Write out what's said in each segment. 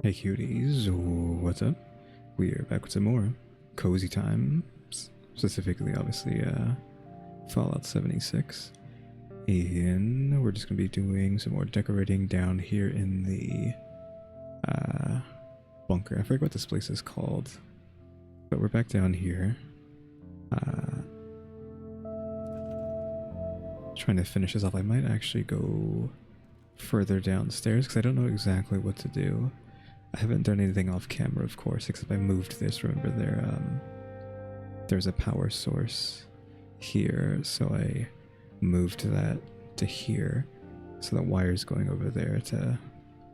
Hey cuties, what's up? We are back with some more cozy time, specifically obviously Fallout 76. And we're just going to be doing some more decorating down here in the bunker. I forget what this place is called, but we're back down here. Trying to finish this off. I might actually go further downstairs because I don't know exactly what to do. I haven't done anything off camera, of course, except I moved this. Remember, there's a power source here, so I moved that to here, so the wire's going over there to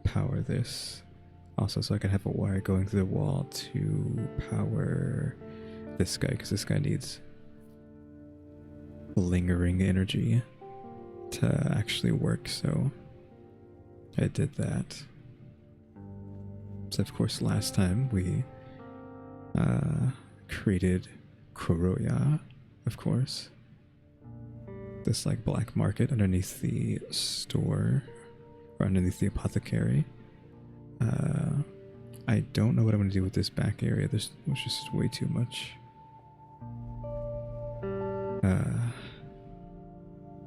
power this. Also, so I can have a wire going through the wall to power this guy, because this guy needs lingering energy to actually work, so I did that. So of course last time we created Koroya, of course. This like black market underneath the store, or underneath the apothecary. I don't know what I'm going to do with this back area. This was just way too much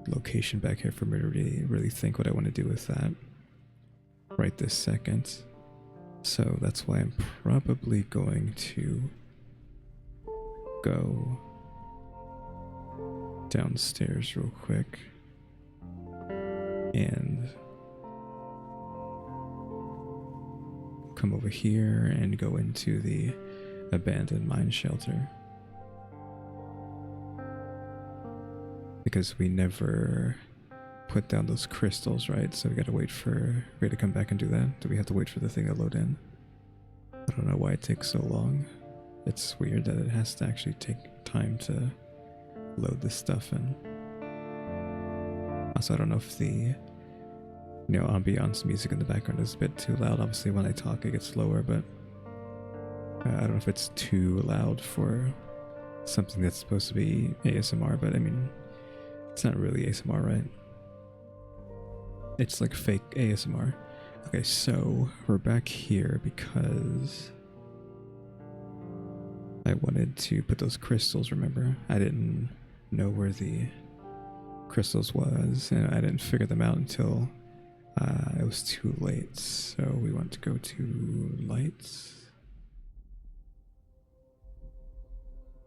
location back here for me to really think what I want to do with that right this second. So that's why I'm probably going to go downstairs real quick and come over here and go into the abandoned mine shelter. Because we never put down those crystals, right? So we gotta wait for Ray to come back and do that. Do we have to wait for the thing to load in? I don't know why it takes so long. It's weird that it has to actually take time to load this stuff in. Also, I don't know if the ambiance music in the background is a bit too loud. Obviously when I talk it gets lower, but I don't know if it's too loud for something that's supposed to be ASMR, but I mean, it's not really ASMR, right? It's like fake ASMR. Okay, so we're back here because I wanted to put those crystals, remember? I didn't know where the crystals was, and I didn't figure them out until it was too late. So we want to go to lights.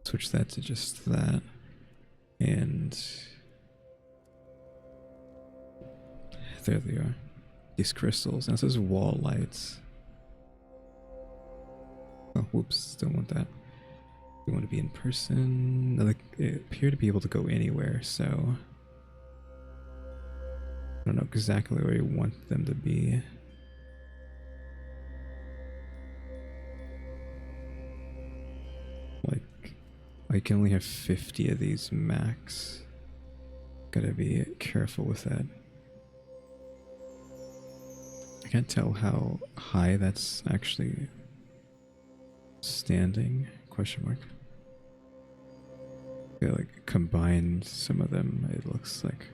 Switch that to just that. And there they are. These crystals. Now it says wall lights. Oh, whoops. Don't want that. We want to be in person. They appear to be able to go anywhere, so I don't know exactly where you want them to be. Like, I can only have 50 of these max. Gotta be careful with that. I can't tell how high that's actually standing, question mark. I like combined some of them, it looks like.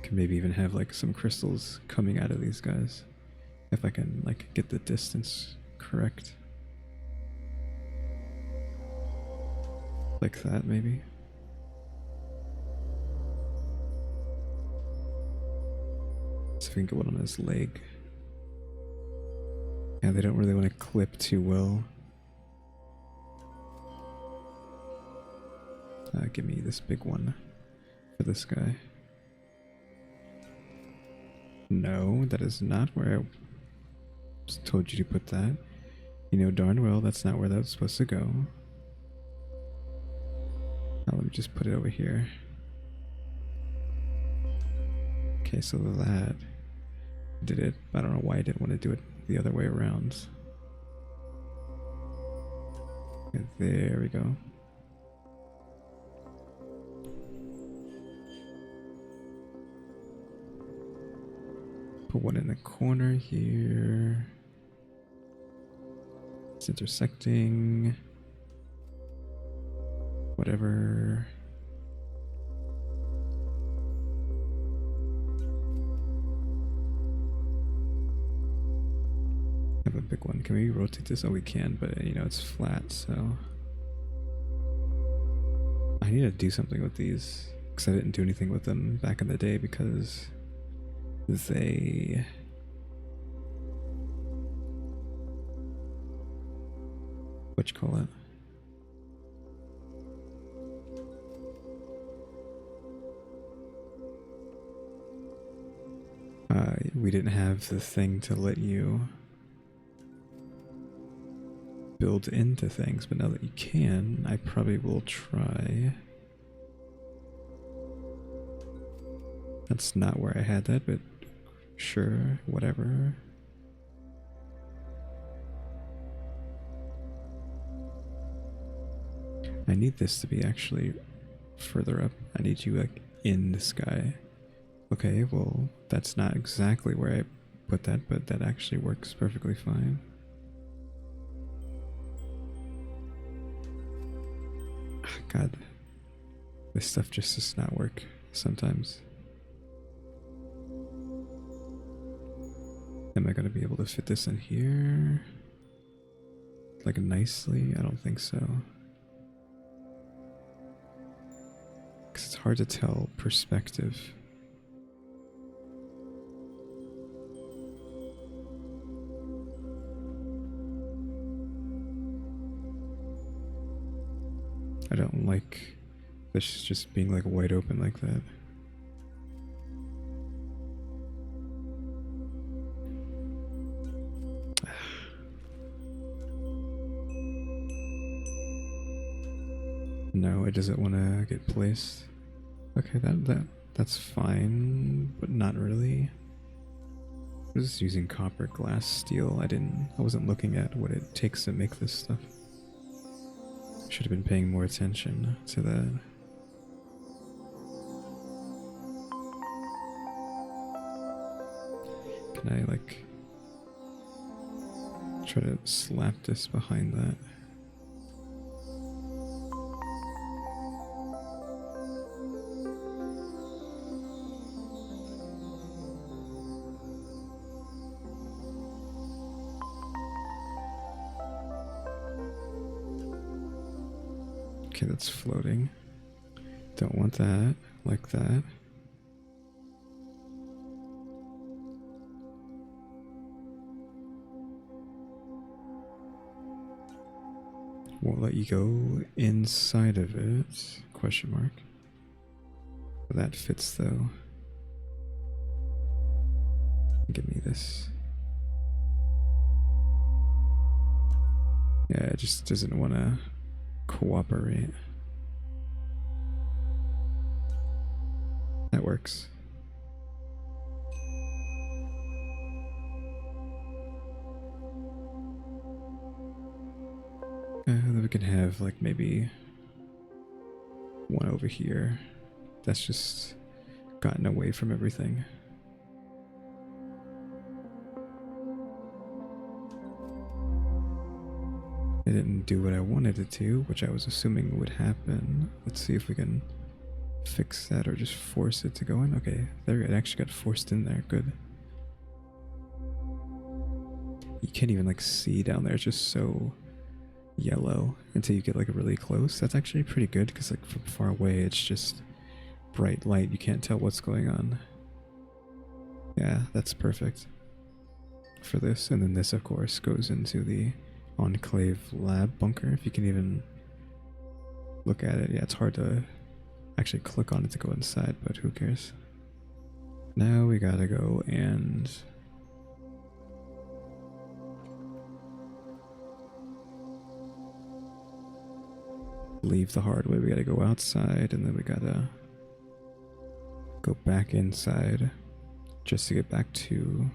Can maybe even have like some crystals coming out of these guys if I can like get the distance correct. Like that, maybe. So if we can get one on his leg. Yeah, they don't really want to clip too well. Give me this big one for this guy. No, that is not where I told you to put that. You know darn well that's not where that's supposed to go. Now let me just put it over here. Okay, so that did it. I don't know why I didn't want to do it the other way around. Okay, there we go. Put one in the corner here. It's intersecting. Whatever. have a big one. Can we rotate this? Oh, we can, but you know, it's flat, so I need to do something with these because I didn't do anything with them back in the day because they what you call it? We didn't have the thing to let you build into things, but now that you can, I probably will try. That's not where I had that, but sure, whatever. I need this to be actually further up. I need you like in the sky. Okay, well, that's not exactly where I put that, but that actually works perfectly fine. God, this stuff just does not work sometimes. Am I going to be able to fit this in here? Like nicely? I don't think so. Because it's hard to tell perspective. I don't like this just being like wide open like that. No, it doesn't want to get placed. Okay, that's fine, but not really. I was just using copper, glass, steel. I wasn't looking at what it takes to make this stuff. Should have been paying more attention to that. Can I like try to slap this behind that? Okay, that's floating. Don't want that, like that. Won't let you go inside of it, question mark. That fits though. Give me this. Yeah, it just doesn't want to cooperate. That works. Then we can have like maybe one over here. That's just gotten away from everything. It didn't do what I wanted it to, which I was assuming would happen. Let's see if we can fix that or just force it to go in. Okay, there, it actually got forced in there. Good. You can't even like see down there. It's just so yellow until you get like really close. That's actually pretty good because like from far away it's just bright light. You can't tell what's going on. Yeah, that's perfect for this. And then this of course goes into the Enclave lab bunker, if you can even look at it. Yeah, it's hard to actually click on it to go inside, but who cares. Now we gotta go and leave the hard way. We gotta go outside and then we gotta go back inside just to get back to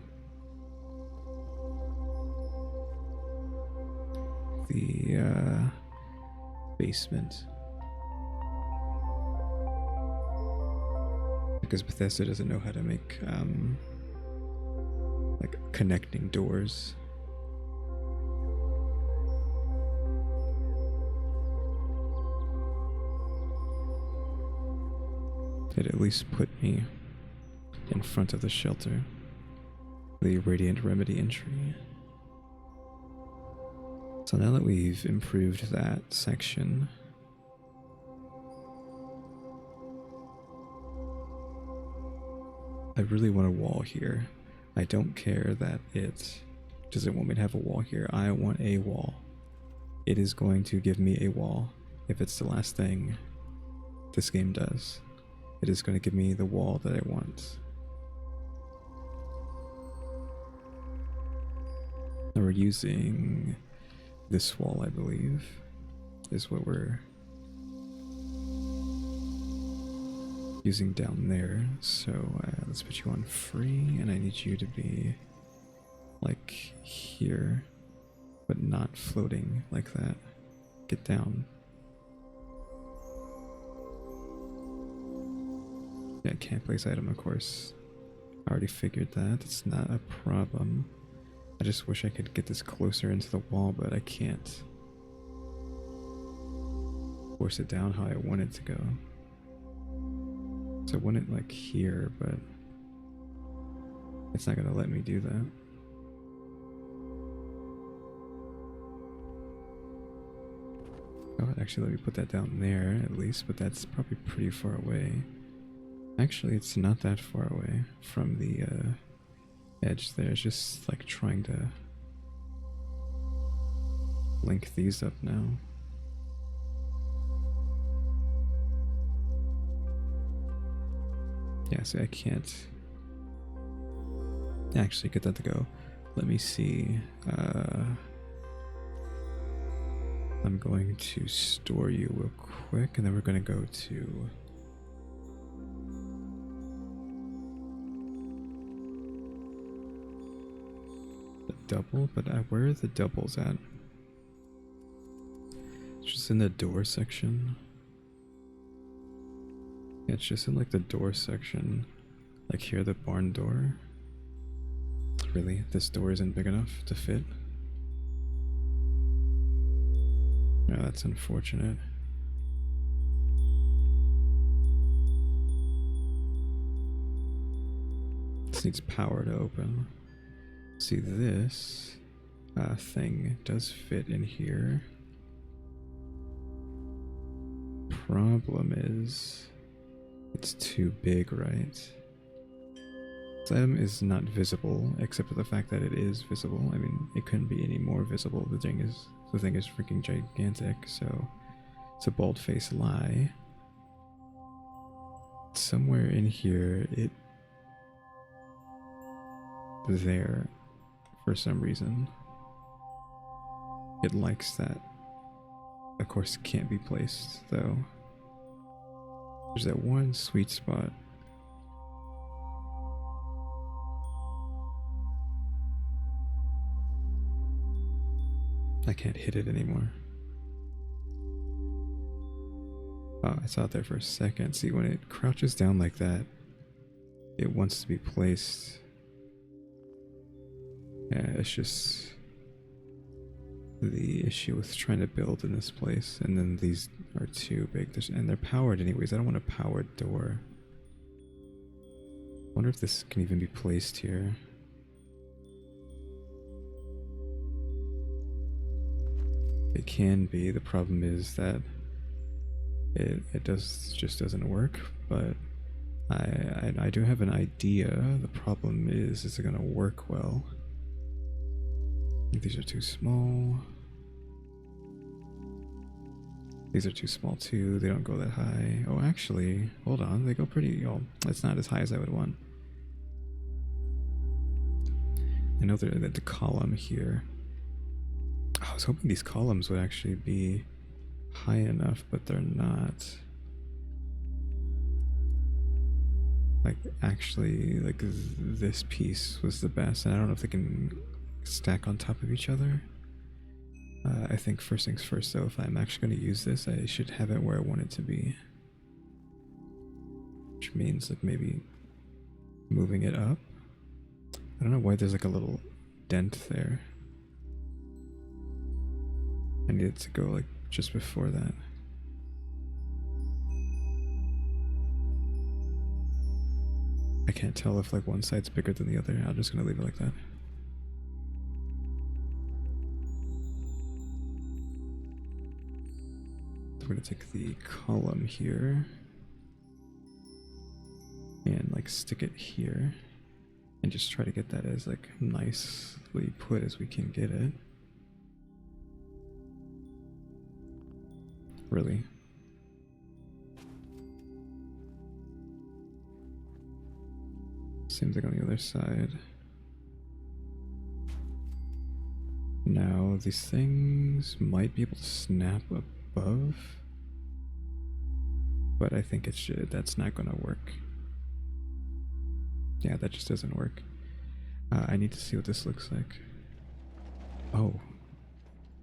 the basement. Because Bethesda doesn't know how to make like connecting doors. It at least put me in front of the shelter. The Radiant Remedy entry. So now that we've improved that section, I really want a wall here. I don't care that it doesn't want me to have a wall here. I want a wall. It is going to give me a wall if it's the last thing this game does. It is going to give me the wall that I want. And we're using this wall, I believe, is what we're using down there. So let's put you on free, and I need you to be like here, but not floating like that. Get down. Yeah, can't place item, of course. I already figured that. It's not a problem. I just wish I could get this closer into the wall, but I can't force it down how I want it to go. So I want it like here, but it's not gonna let me do that. Oh, actually let me put that down there at least, but that's probably pretty far away. Actually, it's not that far away from the edge there. It's just like trying to link these up now. Yeah, see, I can't actually get that to go. Let me see. I'm going to store you real quick, and then we're going to go to the double, but where are the doubles at? It's just in the door section. Yeah, it's just in like the door section. Like here, the barn door. Really? This door isn't big enough to fit? No, that's unfortunate. This needs power to open. See, this thing does fit in here. Problem is, it's too big, right? This item is not visible, except for the fact that it is visible. I mean, it couldn't be any more visible. The thing is freaking gigantic, so it's a bald-faced lie. Somewhere in here, there, for some reason, it likes that. Of course, it can't be placed, though. There's that one sweet spot. I can't hit it anymore. Oh, I saw it there for a second. See, when it crouches down like that, it wants to be placed. Yeah, it's just the issue with trying to build in this place. And then these are too big. And they're powered anyways. I don't want a powered door. I wonder if this can even be placed here. It can be. The problem is that it just doesn't work, but I do have an idea. The problem is it gonna work well? These are too small. These are too small too. They don't go that high. Oh, actually, hold on. They go pretty. Oh, it's not as high as I would want. I know they're at the column here. I was hoping these columns would actually be high enough, but they're not. Like, actually, like this piece was the best, and I don't know if they can stack on top of each other. I think first things first, though, if I'm actually going to use this, I should have it where I want it to be. Which means, like, maybe moving it up. I don't know why there's like a little dent there. I need it to go like just before that. I can't tell if like one side's bigger than the other. I'm just gonna leave it like that. we're gonna take the column here and like stick it here and just try to get that as like nicely put as we can get it. Really. Same thing on the other side. Now these things might be able to snap above, but I think that's not gonna work. Yeah, that just doesn't work. I need to see what this looks like. Oh,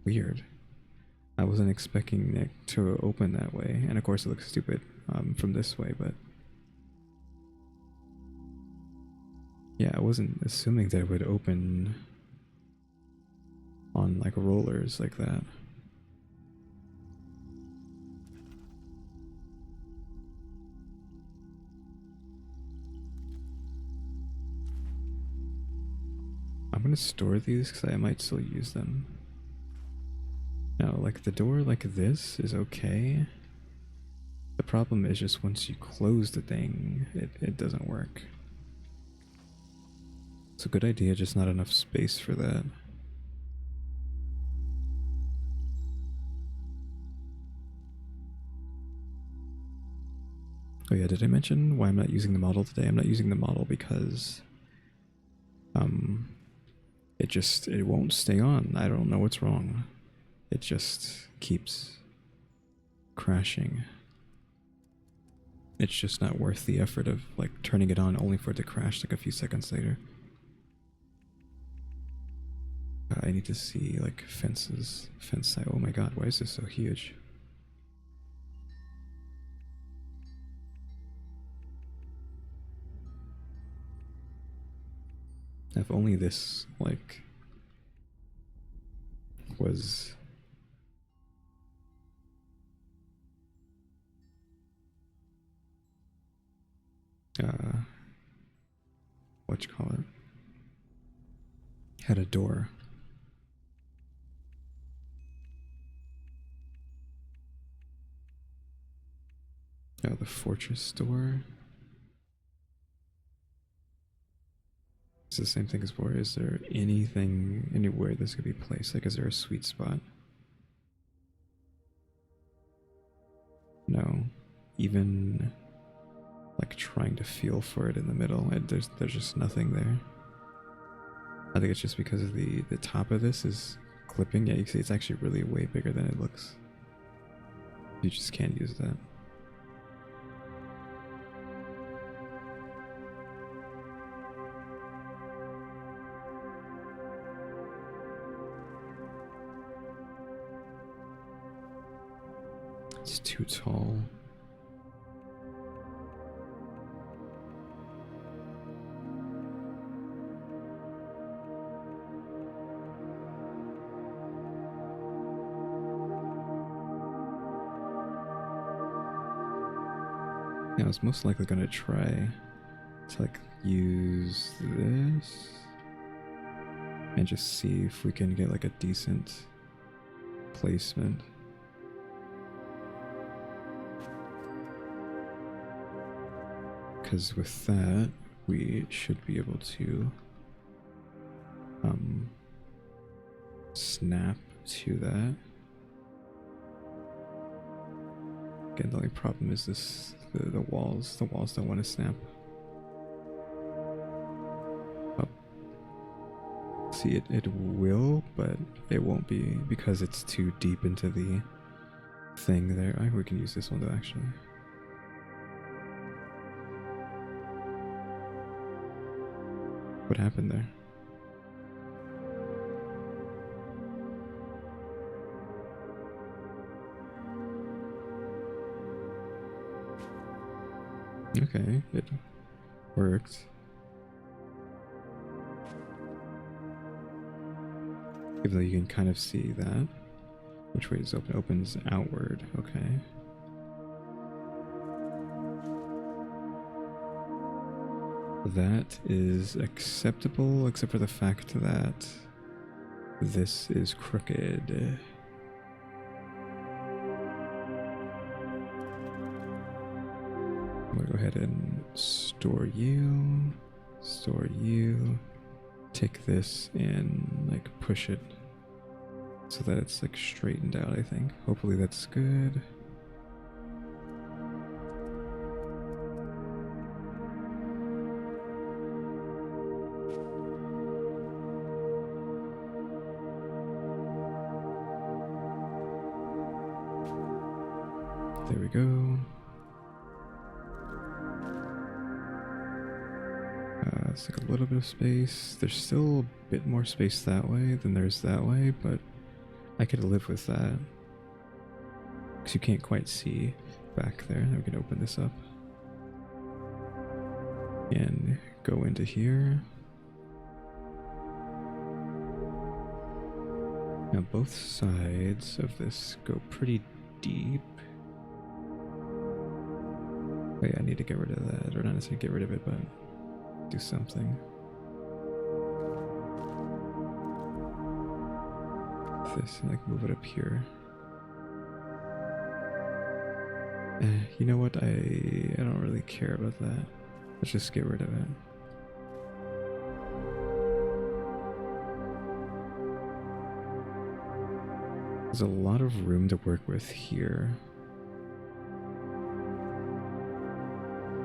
weird. I wasn't expecting it to open that way, and of course it looks stupid from this way, but yeah, I wasn't assuming that it would open on like rollers like that. I'm gonna store these because I might still use them. Now, like the door like this is okay. The problem is just once you close the thing, it doesn't work. It's a good idea, just not enough space for that. Oh yeah, did I mention why I'm not using the model today? I'm not using the model because it won't stay on. I don't know what's wrong. It just keeps crashing. It's just not worth the effort of like turning it on only for it to crash like a few seconds later. I need to see like fence side. Oh my god, why is this so huge? If only this like was what you call it, had a door. Oh, the fortress door. It's the same thing as before. Is there anything anywhere this could be placed? Like, is there a sweet spot? No. Even like trying to feel for it in the middle, there's just nothing there. I think it's just because of the top of this is clipping. Yeah, you can see it's actually really way bigger than it looks. You just can't use that. It's too tall. Yeah, I was most likely going to try to like use this and just see if we can get like a decent placement. Because with that, we should be able to snap to that. Again, the only problem is this, the walls. The walls don't want to snap. Oh. See, it will, but it won't be because it's too deep into the thing there. We can use this one though, actually. What happened there? Okay, it worked. Even though you can kind of see that. Which way is open? Opens outward, okay. That is acceptable, except for the fact that this is crooked. ahead and store you, take this and like push it so that it's like straightened out, I think. Hopefully that's good. There we go. It's like a little bit of space. There's still a bit more space that way than there's that way, but I could live with that. Because you can't quite see back there. Now we can open this up. And go into here. Now both sides of this go pretty deep. Oh yeah, I need to get rid of that. Or not necessarily get rid of it, but do something. This and like move it up here. You know what? I don't really care about that. Let's just get rid of it. There's a lot of room to work with here.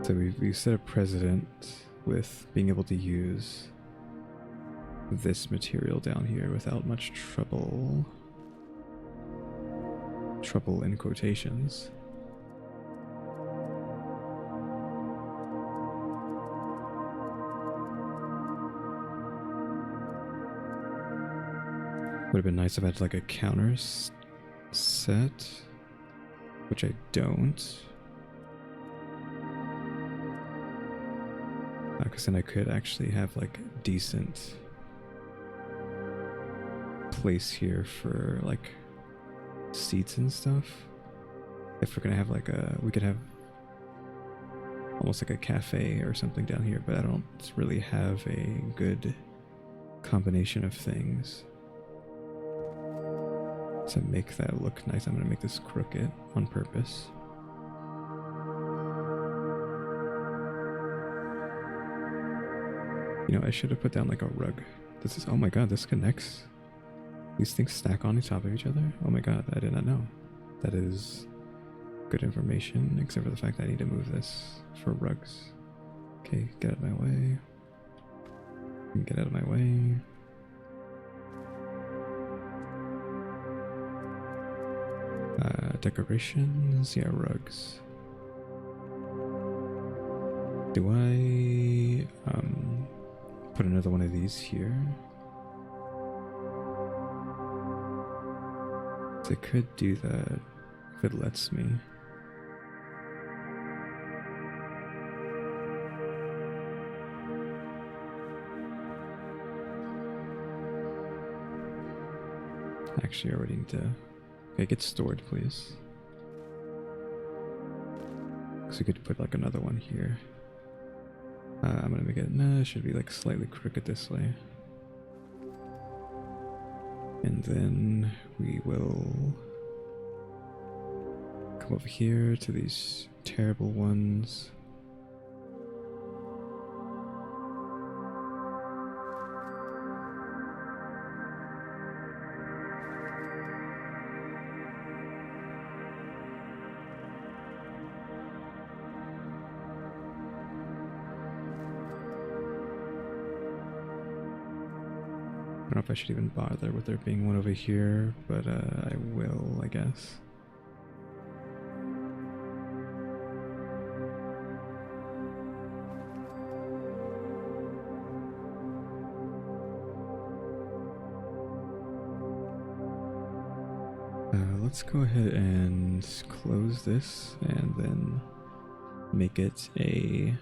So we've set a precedent with being able to use this material down here without much trouble. Trouble in quotations. Would have been nice if I had like a counter set, which I don't. Because then I could actually have like decent place here for like seats and stuff. If we're gonna have like we could have almost like a cafe or something down here, but I don't really have a good combination of things to make that look nice. I'm gonna make this crooked on purpose. You know, I should have put down like a rug. This is, oh my god, this connects. These things stack on top of each other. Oh my god, I did not know. That is good information, except for the fact that I need to move this for rugs. Okay, get out of my way. Get out of my way. Decorations, yeah, rugs. Do I put another one of these here? I could do that if it lets me. Actually, I already need to. Okay, get stored, please. So we could put like another one here. I'm gonna make it. No, it should be like slightly crooked this way. And then we will come over here to these terrible ones. I don't know if I should even bother with there being one over here, but I will, I guess. Let's go ahead and close this and then make it a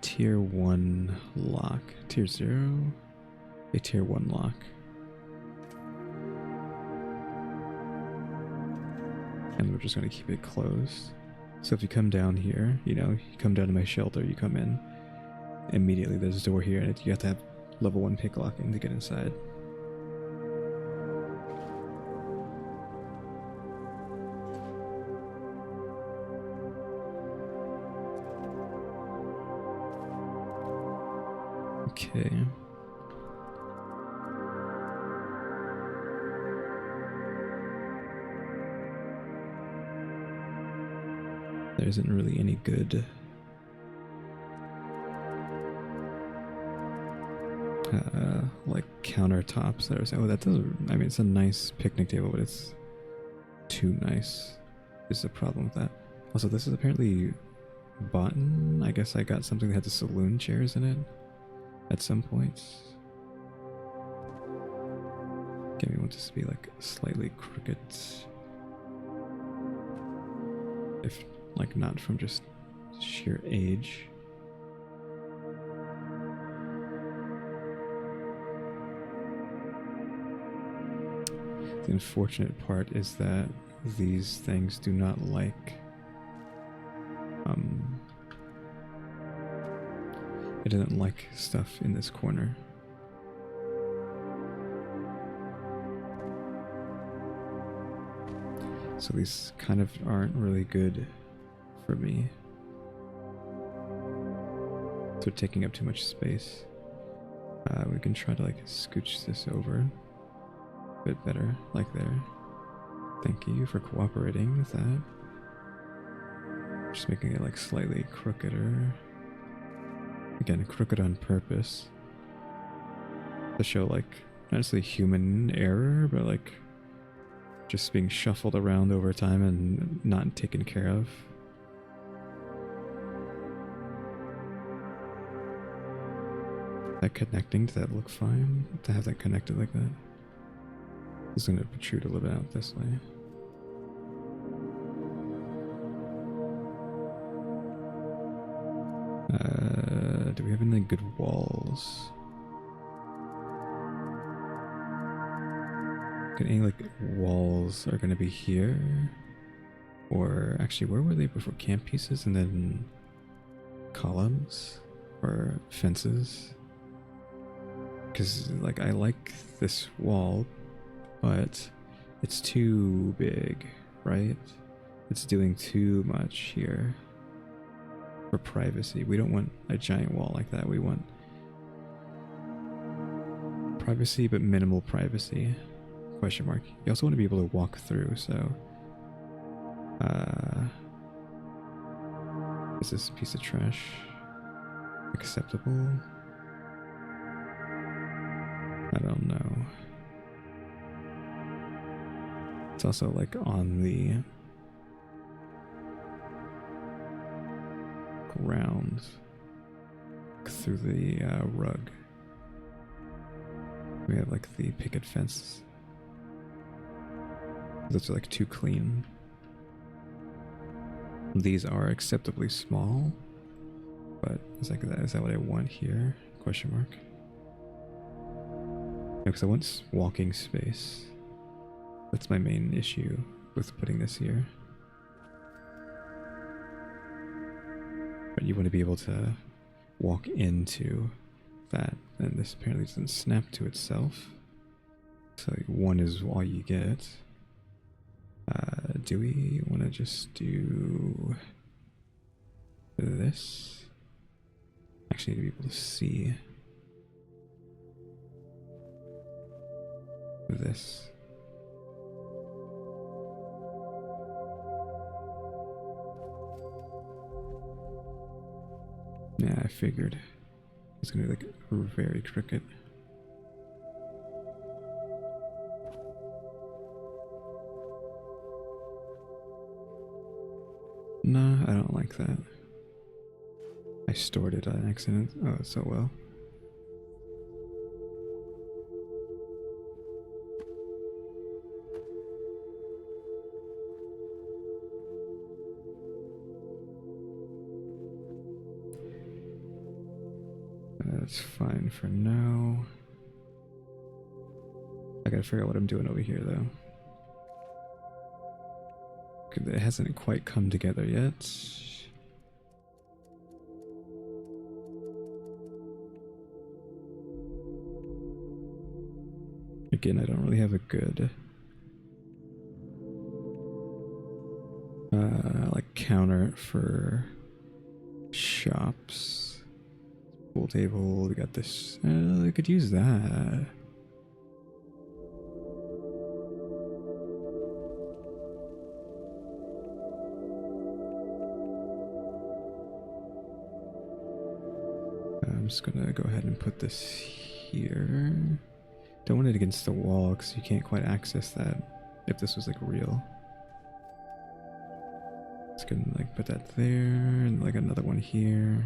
tier 1 lock. Tier 0, a tier 1 lock. And we're just going to keep it closed. So if you come down here, you know, you come down to my shelter, you come in, immediately there's a door here, and you have to have level 1 pick locking to get inside. Okay. There isn't really any good like countertops that are saying, oh, that doesn't, I mean, it's a nice picnic table, but it's too nice is the problem with that. Also, this is apparently bought. I guess I got something that had the saloon chairs in it at some points. Give me want this to be like slightly crooked, if like not from just sheer age. The unfortunate part is that these things do not like it doesn't like stuff in this corner. So these kind of aren't really good for me. They're taking up too much space. We can try to like scooch this over a bit better, like there. Thank you for cooperating with that. Just making it like slightly crookeder. Again, crooked on purpose. To show like, not necessarily human error, but like just being shuffled around over time and not taken care of. That connecting, does that look fine? To have that connected like that? It's going to protrude a little bit out this way. Do we have any good walls? Any like walls are going to be here? Or actually, where were they before? Camp pieces and then columns or fences? Because like I like this wall, but it's too big, right? It's doing too much here for privacy. We don't want a giant wall like that. We want privacy, but minimal privacy. Question mark. You also want to be able to walk through, so is this piece of trash acceptable? I don't know. It's also like on the ground through the rug. We have like the picket fence. Those are like too clean. These are acceptably small, but it's like that. Is that what I want here? Question mark. No, because I want walking space. That's my main issue with putting this here. But you want to be able to walk into that, and this apparently doesn't snap to itself. So one is all you get. Do we want to just do this? Actually, need to be able to see this. Yeah, I figured it's gonna be like very crooked. No, I don't like that. I stored it on accident. Oh, so well. That's fine for now. I gotta figure out what I'm doing over here, though. It hasn't quite come together yet. Again, I don't really have a good like counter for shops. Pool table, we got this. I could use that. I'm just gonna go ahead and put this here. Don't want it against the wall because you can't quite access that if this was like real. Just gonna like put that there and like another one here.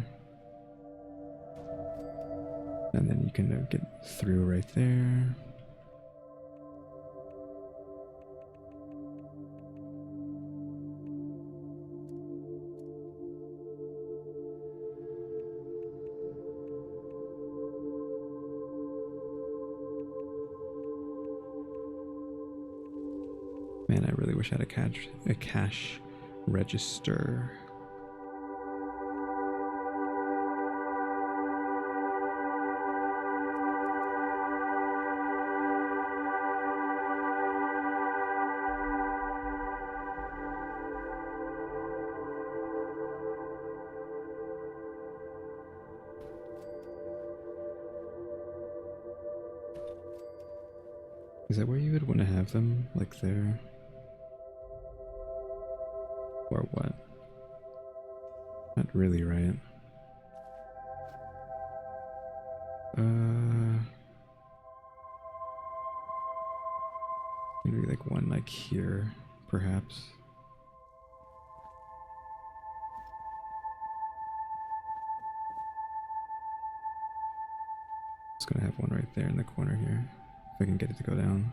And then you can get through right there. Man, I really wish I had a cash register. Is that where you would want to have them? Like there? Or what? Not really, right? Maybe like one like here, perhaps. Just gonna have one right there in the corner here, if I can get it to go down.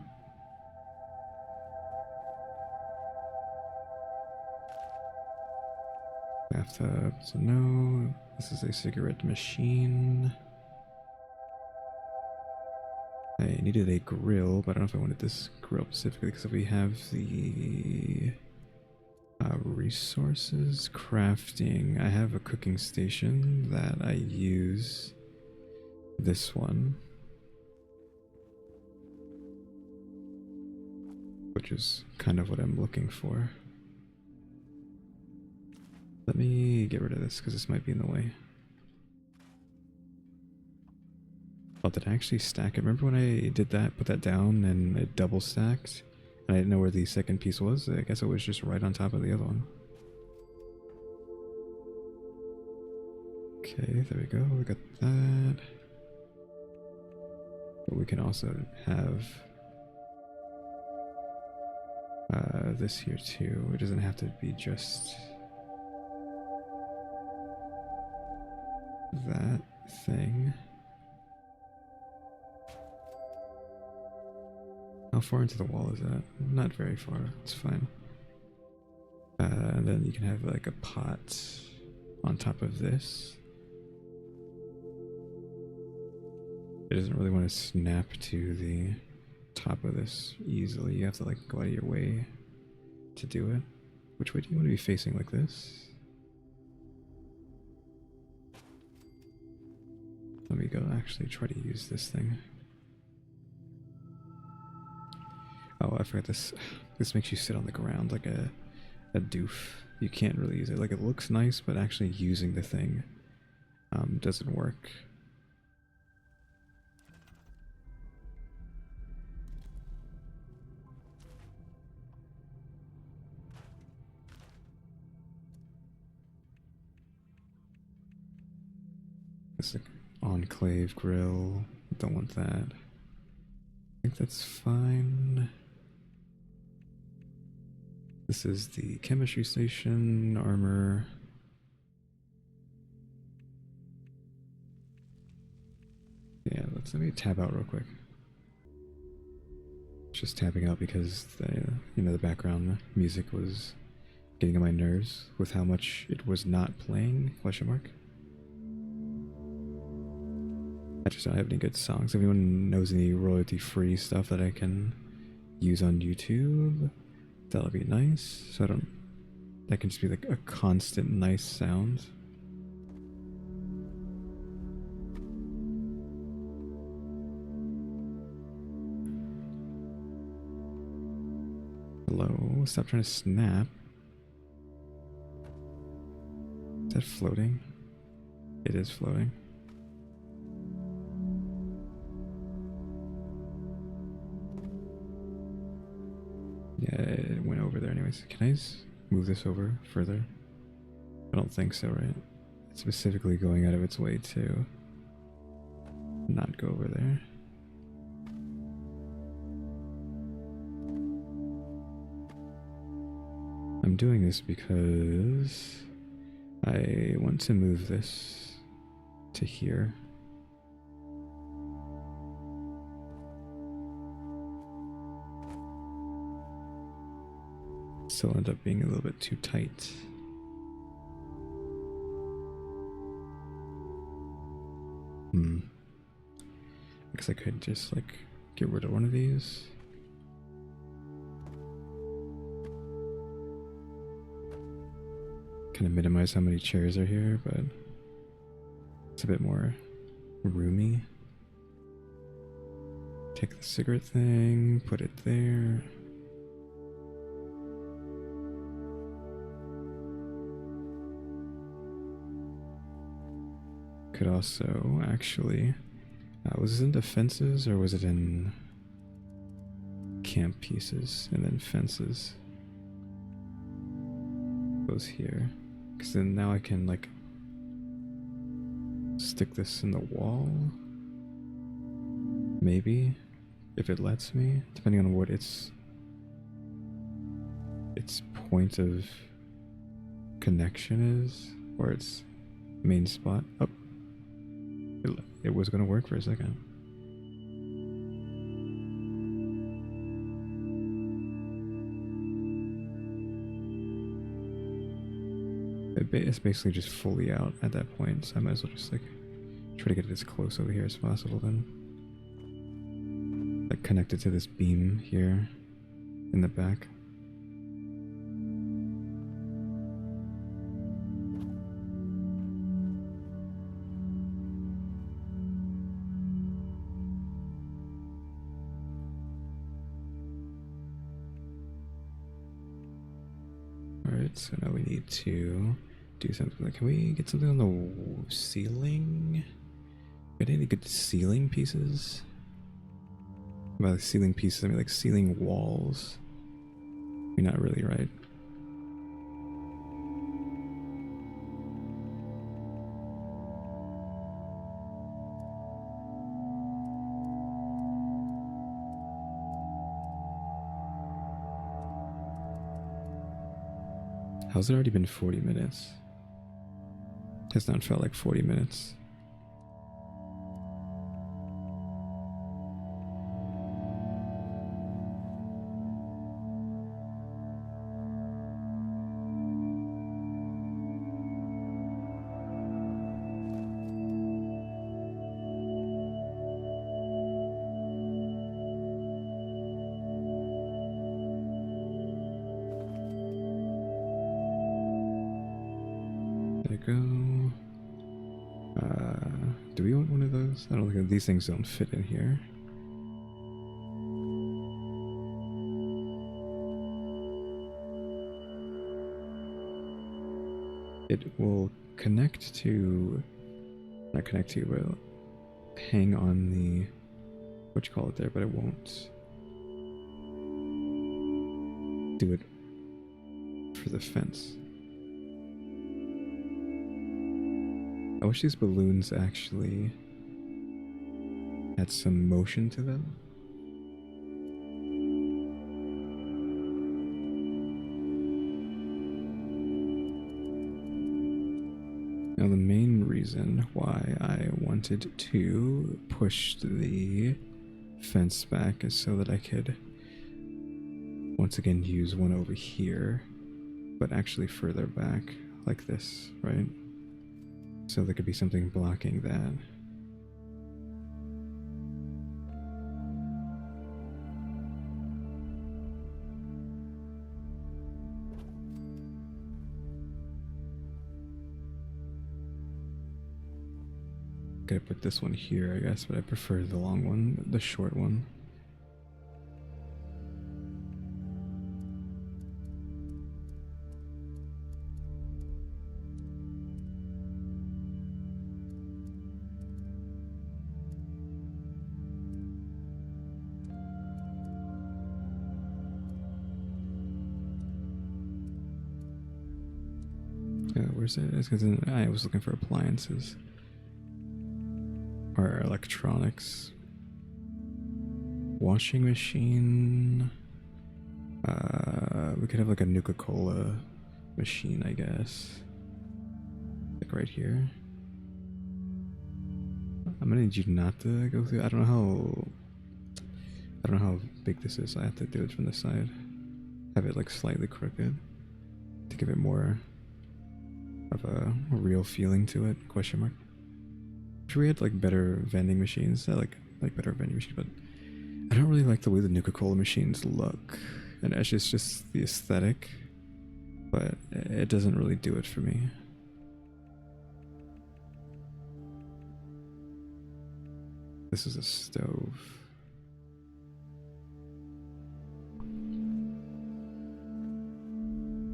Bathtub, so no. This is a cigarette machine. I needed a grill, but I don't know if I wanted this grill specifically because we have the resources, crafting. I have a cooking station that I use. This one, which is kind of what I'm looking for. Let me get rid of this because this might be in the way. Oh, did I actually stack it? Remember when I did that, put that down and it double stacked? And I didn't know where the second piece was? I guess it was just right on top of the other one. Okay, there we go. We got that. But we can also have this here too. It doesn't have to be just that thing. How far into the wall is that? Not very far. It's fine. And then you can have like a pot on top of this. It doesn't really want to snap to the top of this easily. You have to like go out of your way to do it. Which way do you want to be facing? Like this? Let me go actually try to use this thing. Oh, I forgot this. This makes you sit on the ground like a doof. You can't really use it. Like, it looks nice, but actually using the thing doesn't work. It's like enclave grill. Don't want that. I think that's fine. This is the chemistry station, armor. Yeah, let me tab out real quick. Just tapping out because the background music was getting on my nerves with how much it was not playing. Question mark. I just don't have any good songs. If anyone knows any royalty-free stuff that I can use on YouTube, that'll be nice. So that can just be like a constant nice sound. Hello, stop trying to snap. Is that floating? It is floating. Yeah, it went over there anyways. Can I move this over further? I don't think so, right? It's specifically going out of its way to not go over there. I'm doing this because I want to move this to here. Still end up being a little bit too tight. I guess I could just like get rid of one of these. Kind of minimize how many chairs are here, but it's a bit more roomy. Take the cigarette thing, put it there. Could also actually, was it in the fences or was it in camp pieces and then fences? Goes here, because then now I can like stick this in the wall. Maybe, if it lets me, depending on what its point of connection is, or its main spot. Oh, it was gonna work for a second. It's basically just fully out at that point, so I might as well just like try to get it as close over here as possible then. Like connected to this beam here in the back. Alright, so now we need to do something. Like, can we get something on the ceiling? Got any good ceiling pieces? By like ceiling pieces, I mean like ceiling walls. You're not really right. How's it already been 40 minutes? Has not felt like 40 minutes. Go. Do we want one of those? I don't think these things don't fit in here. It will connect to, not connect to, but hang on the, what you call it there, but it won't do it for the fence. I wish these balloons actually had some motion to them. Now the main reason why I wanted to push the fence back is so that I could once again use one over here, but actually further back like this, right? So there could be something blocking that. Gotta put this one here, I guess, but I prefer the long one, the short one. Where's it? It's because I was looking for appliances or electronics. Washing machine. We could have like a Nuka-Cola machine, I guess. Like right here. I'm gonna need you not to go through. I don't know how big this is. I have to do it from the side. Have it like slightly crooked to give it more of a real feeling to it. Question mark. Wish we had like better vending machines. I like better vending machines, but I don't really like the way the Nuka-Cola machines look. And it's just the aesthetic, but it doesn't really do it for me. This is a stove.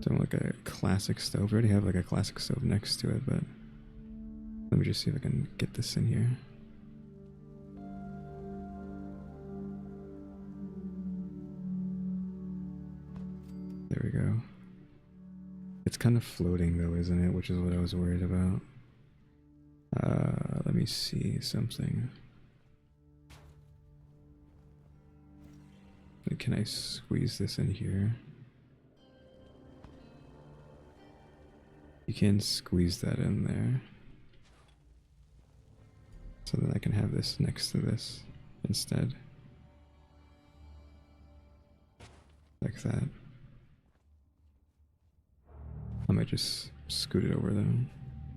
Don't like a classic stove. I already have like a classic stove next to it, but let me just see if I can get this in here. There we go. It's kind of floating though, isn't it? Which is what I was worried about. Let me see something. Can I squeeze this in here? You can squeeze that in there. So then I can have this next to this instead. Like that. I might just scoot it over though,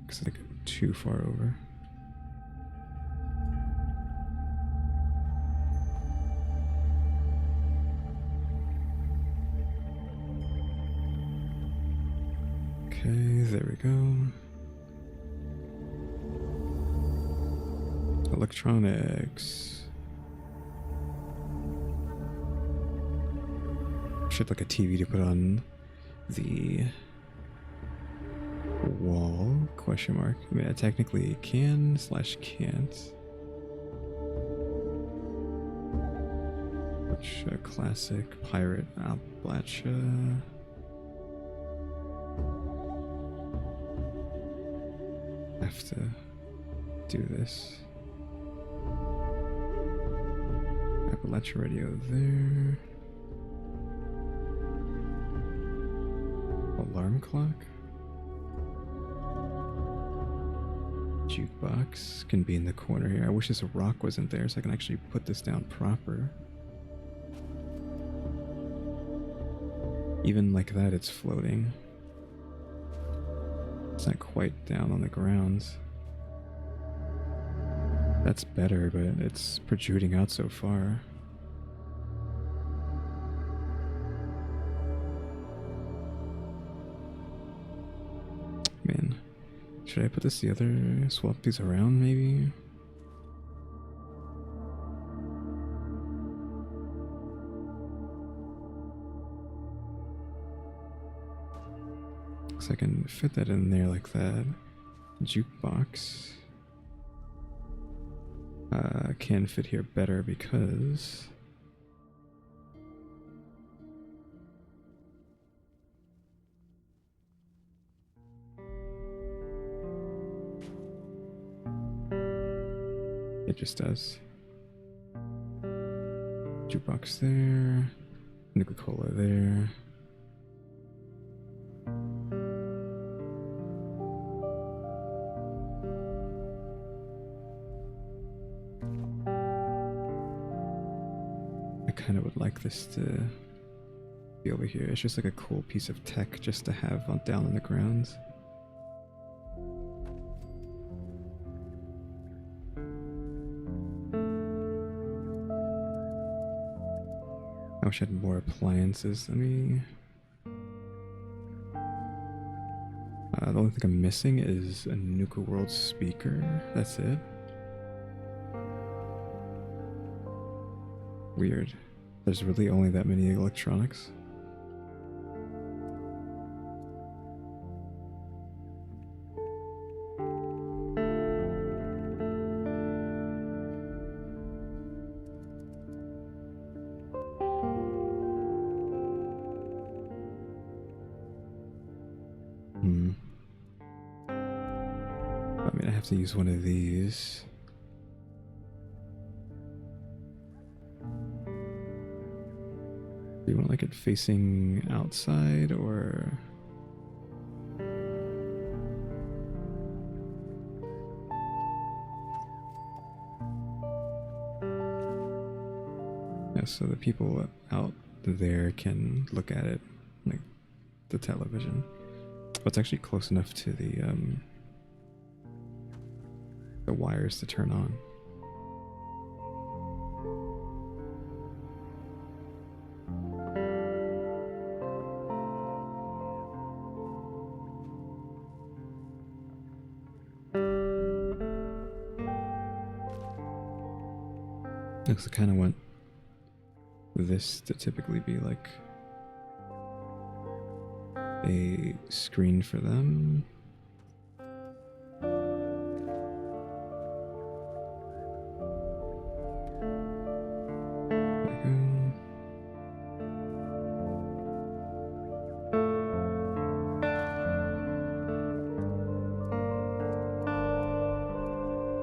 because it's like too far over. Okay, there we go. Electronics. Should like a TV to put on the wall? Question mark. I mean, I technically can / can't. Which classic pirate Appalachia. Have to do this. Appalachia radio there. Alarm clock. Jukebox can be in the corner here. I wish this rock wasn't there so I can actually put this down proper. Even like that, it's floating. It's not quite down on the ground. That's better, but it's protruding out so far. Man, should I put this the other, swap these around maybe? So I can fit that in there like that. Jukebox can fit here better because it just does. Jukebox there, Nuka-Cola there. I kind of would like this to be over here. It's just like a cool piece of tech just to have on down on the ground. I wish I had more appliances. Let me... the only thing I'm missing is a Nuka World speaker. That's it. Weird. There's really only that many electronics. have to use one of these. Do you want like it facing outside or? Yeah, so the people out there can look at it, like the television. But it's actually close enough to the wires to turn on. Looks, I kind of want this to typically be like a screen for them.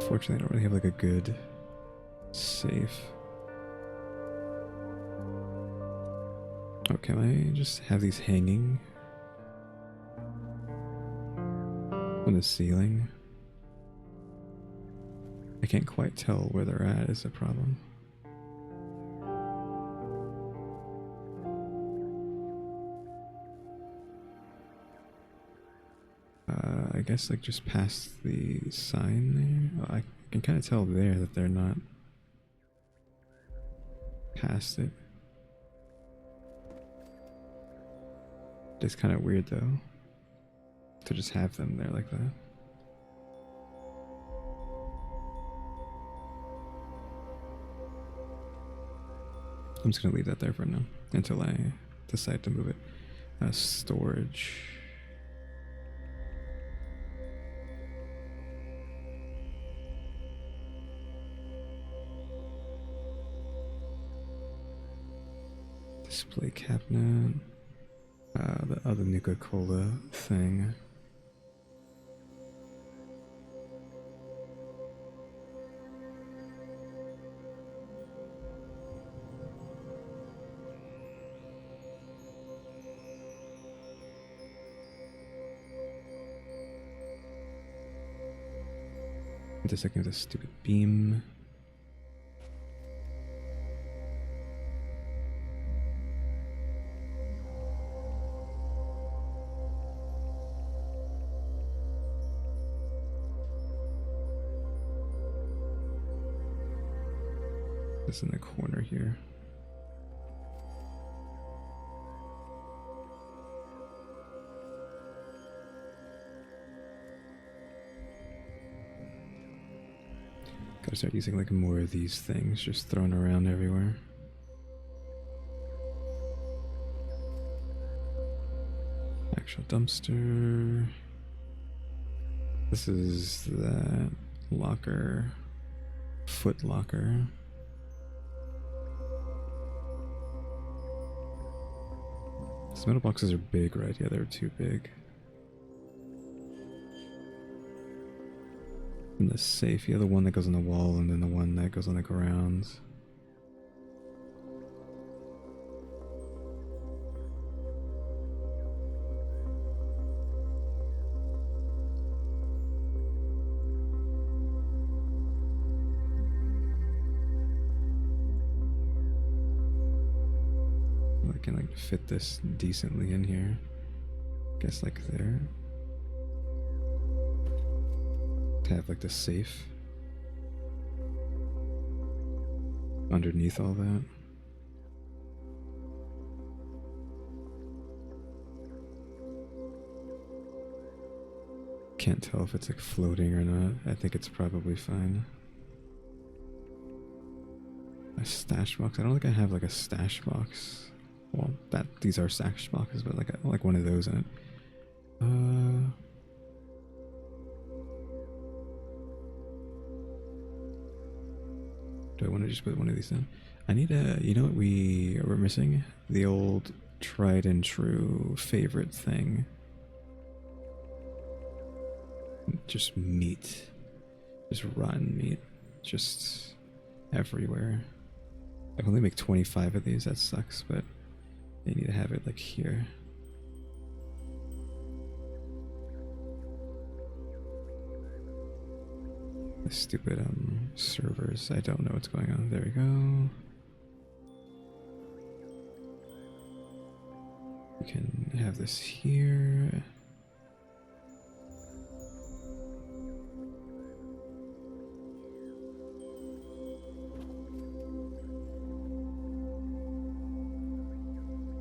Unfortunately, I don't really have like a good safe. Oh, can I just have these hanging on the ceiling? I can't quite tell where they're at is the problem. I guess like just past the sign there. Oh, I can kind of tell there that they're not past it. It's kind of weird though to just have them there like that. I'm just gonna leave that there for now until I decide to move it. Storage. Display cabinet. The other Nuka-Cola thing. Just looking at this stupid beam. This in the corner here. Gotta start using like more of these things just thrown around everywhere. Actual dumpster. This is that locker. Foot locker. These metal boxes are big, right? Yeah, they're too big. And the safe, yeah, the one that goes on the wall and then the one that goes on the ground. I can like fit this decently in here. Guess like there. Have like the safe underneath all that. Can't tell if it's like floating or not. I think it's probably fine. A stash box. I don't think I have like a stash box. Well, these are stash boxes, but like one of those in it. Do I want to just put one of these down? I need you know what we're missing? The old tried and true favorite thing. Just meat. Just rotten meat. Just everywhere. I can only make 25 of these, that sucks, but they need to have it like here. The stupid servers, I don't know what's going on. There we go. We can have this here.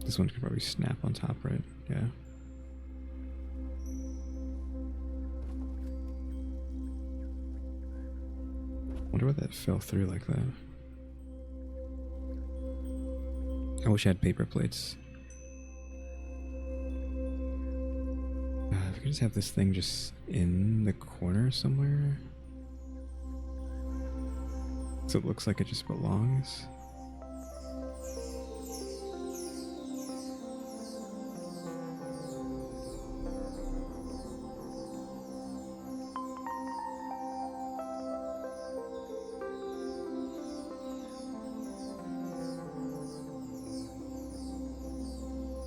This one could probably snap on top, right? Yeah. Wonder why that fell through like that. I wish I had paper plates. If I could just have this thing just in the corner somewhere. So it looks like it just belongs.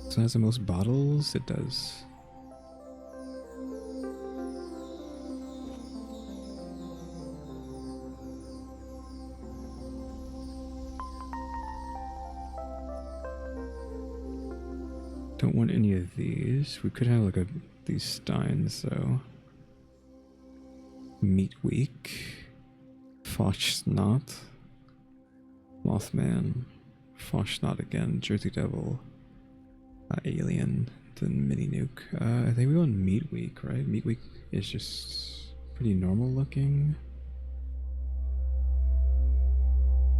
So it has the most bottles? It does. Don't want any of these. We could have like these steins though. Meat Week. Foch-Snot. Mothman. Foch-Snot again. Jersey Devil. Alien, then Mini Nuke. I think we want Meat Week, right? Meat Week is just pretty normal looking.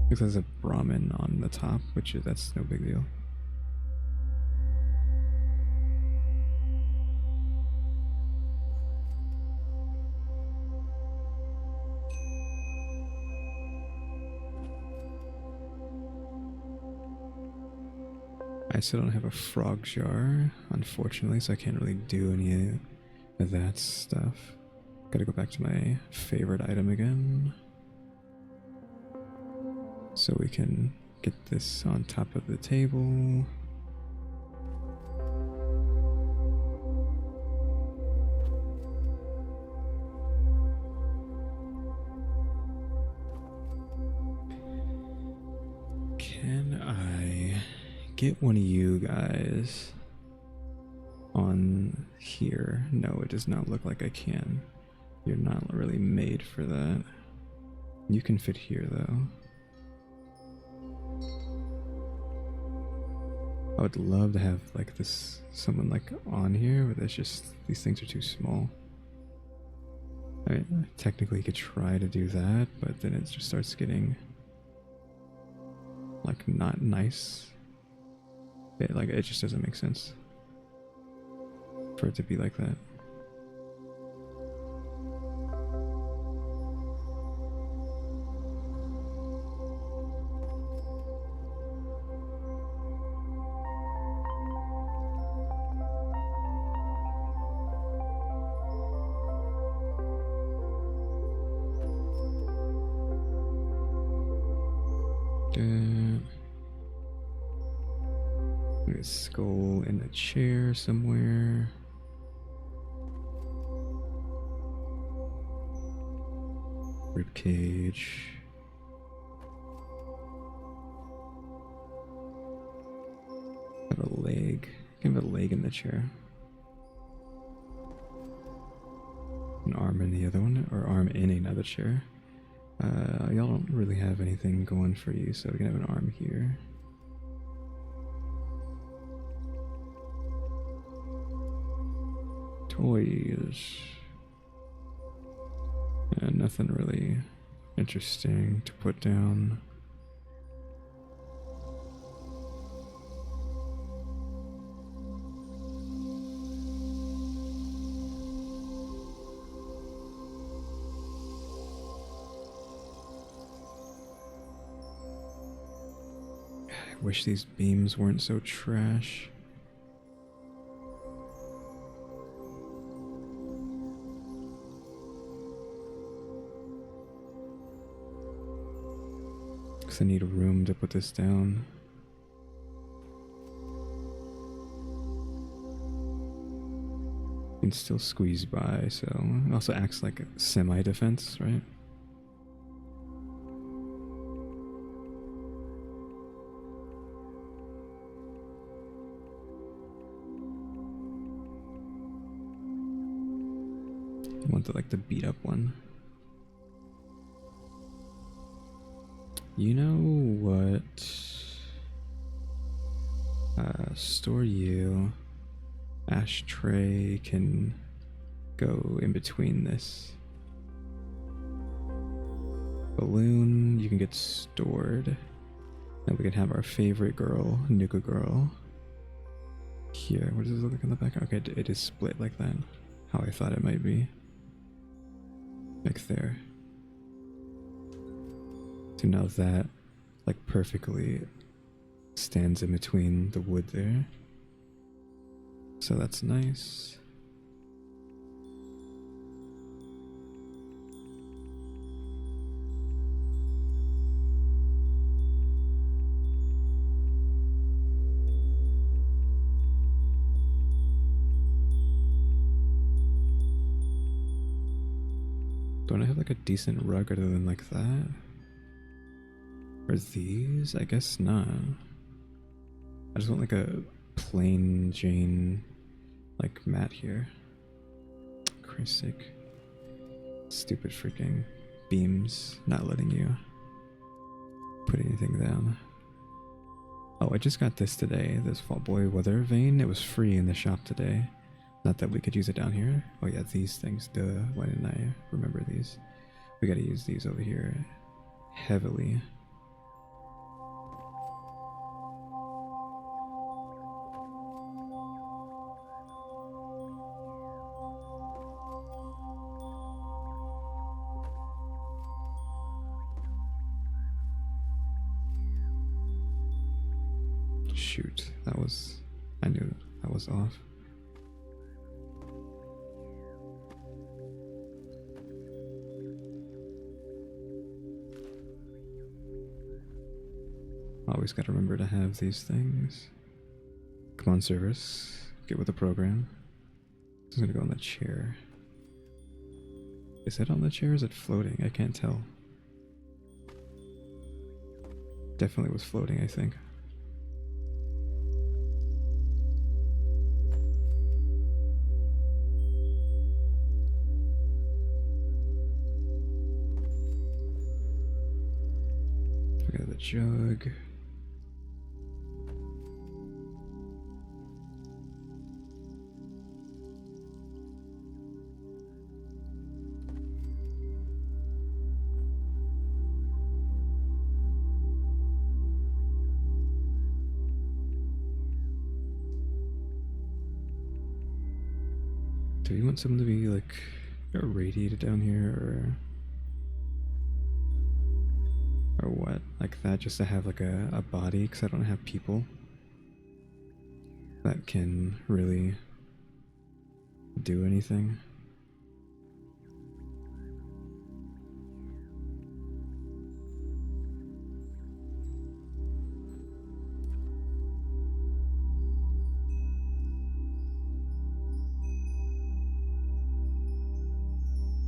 Because there's a Brahmin on the top, which that's no big deal. I still don't have a frog jar, unfortunately, so I can't really do any of that stuff. Gotta go back to my favorite item again. So we can get this on top of the table. Can I get one of you guys on here? No, it does not look like I can. You're not really made for that. You can fit here though. I would love to have like this, someone like on here, but it's just, these things are too small. I mean, technically you could try to do that, but then it just starts getting like not nice. It just doesn't make sense for it to be like that. Skull in a chair somewhere. Rib cage. Have a leg. Give a leg in the chair. An arm in the other one, or arm in another chair. Y'all don't really have anything going for you, so we can have an arm here. Toys. And nothing really interesting to put down. I wish these beams weren't so trash. Because I need room to put this down. Can still squeeze by, so it also acts like a semi-defense, right? I want the beat up one. You know what? Store you. Ashtray can go in between this. Balloon, you can get stored. And we can have our favorite girl, Nuka Girl. Here, what does this look like in the back? Okay, it is split like that. How I thought it might be. Like there. So now that, like, perfectly stands in between the wood there. So that's nice. Don't I have like a decent rug other than like that? Or these? I guess not. I just want like a plain Jane like mat here. Christ's sake. Stupid freaking beams not letting you put anything down. Oh, I just got this today, this Fall Boy weather vane. It was free in the shop today. Not that we could use it down here. Oh yeah, these things, duh. Why didn't I remember these? We gotta use these over here heavily. Shoot, I knew that was off. Always gotta remember to have these things. Come on, service. Get with the program. This is gonna go on the chair. Is it on the chair or is it floating? I can't tell. Definitely was floating, I think. We got the jug. Do you want someone to be like irradiated down here or what? Like that, just to have like a body, because I don't have people that can really do anything.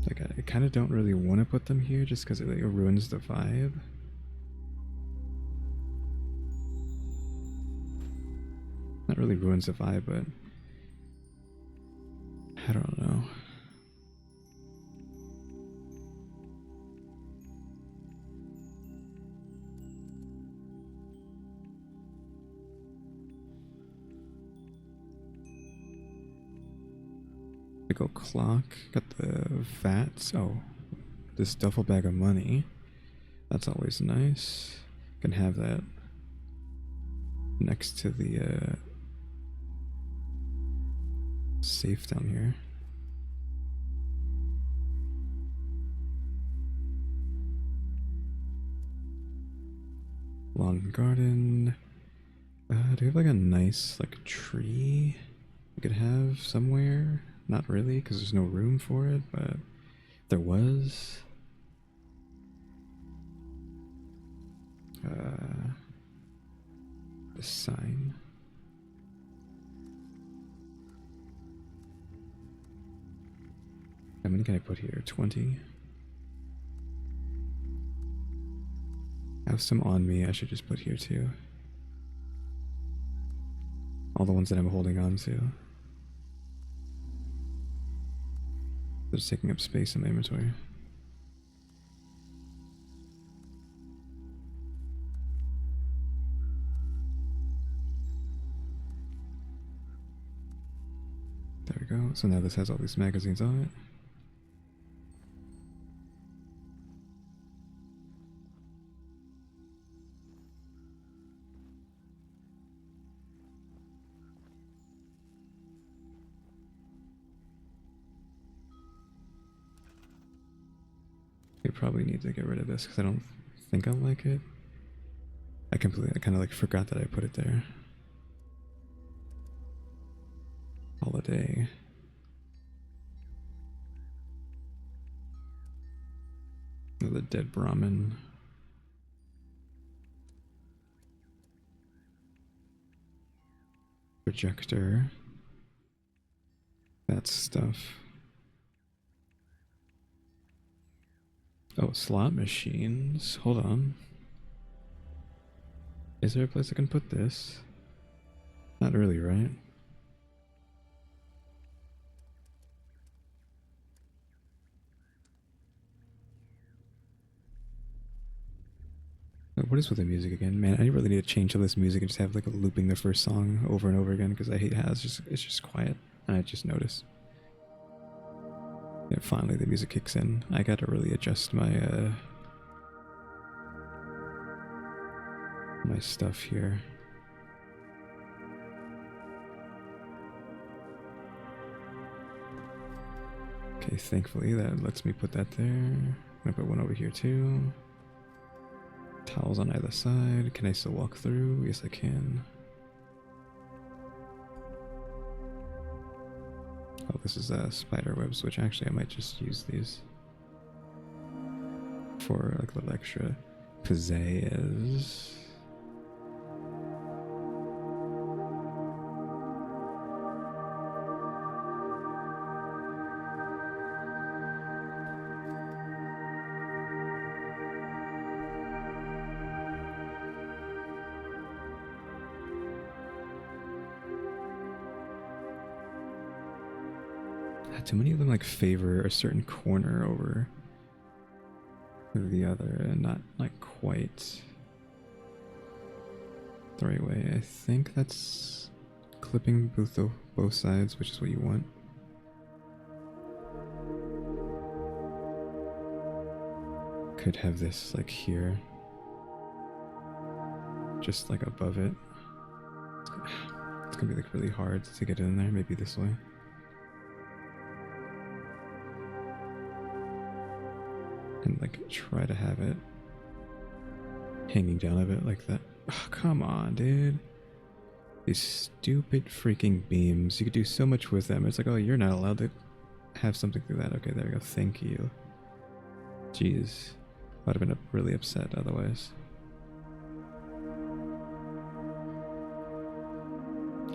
Like I kind of don't really want to put them here just because it like ruins the vibe. Not really ruins the vibe, but I don't know. Big old clock. Got the vats. Oh, this duffel bag of money. That's always nice. Can have that next to the safe down here. Lawn and garden. Do we have like a nice like tree we could have somewhere? Not really, because there's no room for it, but if there was. sign. How many can I put here? 20. I have some on me. I should just put here too. All the ones that I'm holding on to. They're just taking up space in my inventory. There we go. So now this has all these magazines on it. I probably need to get rid of this because I don't think I'll like it. I kind of like forgot that I put it there. Holiday. The dead Brahmin. Projector. That stuff. Oh, slot machines. Hold on. Is there a place I can put this? Not really, right? What is with the music again? Man, I really need to change all this music and just have like a looping the first song over and over again because I hate how it's just quiet. And I just noticed. Yeah, finally the music kicks in. I gotta really adjust my my stuff here. Okay, thankfully that lets me put that there. I'm gonna put one over here too. Towels on either side. Can I still walk through? Yes, I can. Oh, this is spider webs, which actually I might just use these for like a little extra pizzazz. Too many of them like favor a certain corner over the other and not like quite the right way. I think that's clipping both sides, which is what you want. Could have this like here, just like above it. It's gonna be like really hard to get in there. Maybe this way. And like try to have it hanging down a bit like that. Oh, come on, dude. These stupid freaking beams. You could do so much with them. It's like, oh, you're not allowed to have something through that. Okay, there we go. Thank you. Jeez. I would have been really upset otherwise.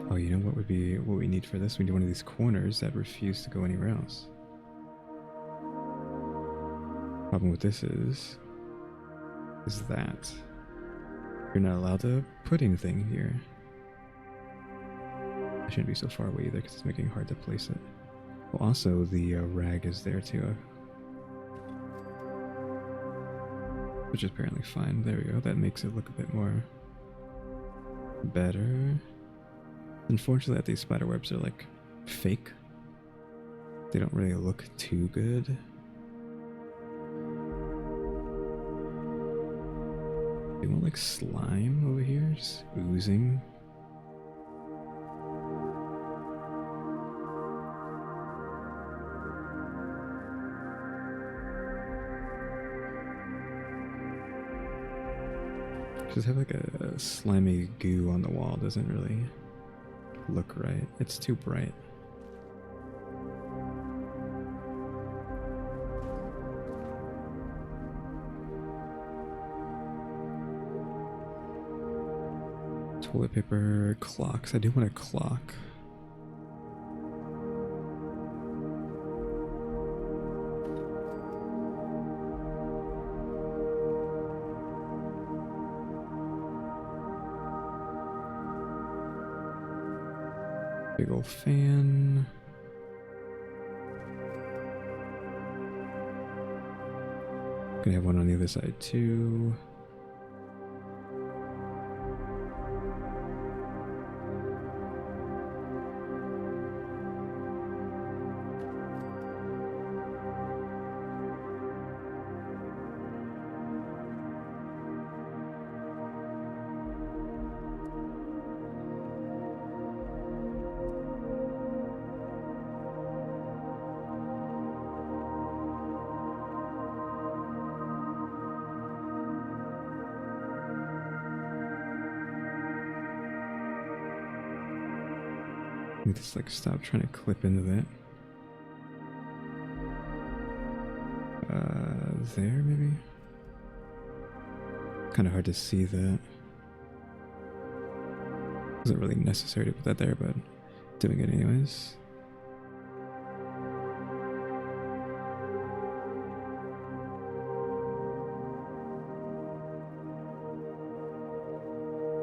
Oh, you know what would be what we need for this? We need one of these corners that refuse to go anywhere else. Problem with this is that you're not allowed to put anything here. I shouldn't be so far away either because it's making it hard to place it. Well, also the rag is there too, which is apparently fine. There we go. That makes it look a bit more better. Unfortunately, that these spider webs are like fake. They don't really look too good. You want like slime over here, just oozing. Just have like a slimy goo on the wall doesn't really look right. It's too bright. toilet paper, clocks. I do want a clock. Big old fan. Gonna have one on the other side too. Need to like stop trying to clip into that. There maybe? Kind of hard to see that. Wasn't really necessary to put that there, but doing it anyways.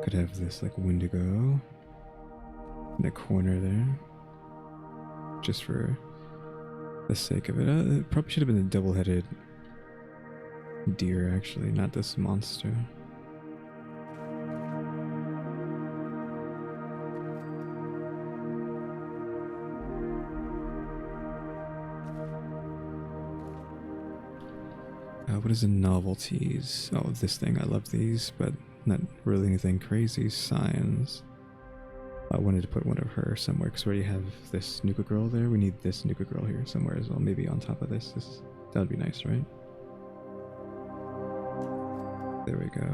Could have this like Wendigo in the corner there, just for the sake of it. It probably should have been a double-headed deer, actually, not this monster. What is in novelties? Oh, this thing. I love these, but not really anything crazy. Signs. I wanted to put one of her somewhere because we already have this Nuka girl there. We need this Nuka girl here somewhere as well. Maybe on top of this. That would be nice, right? There we go.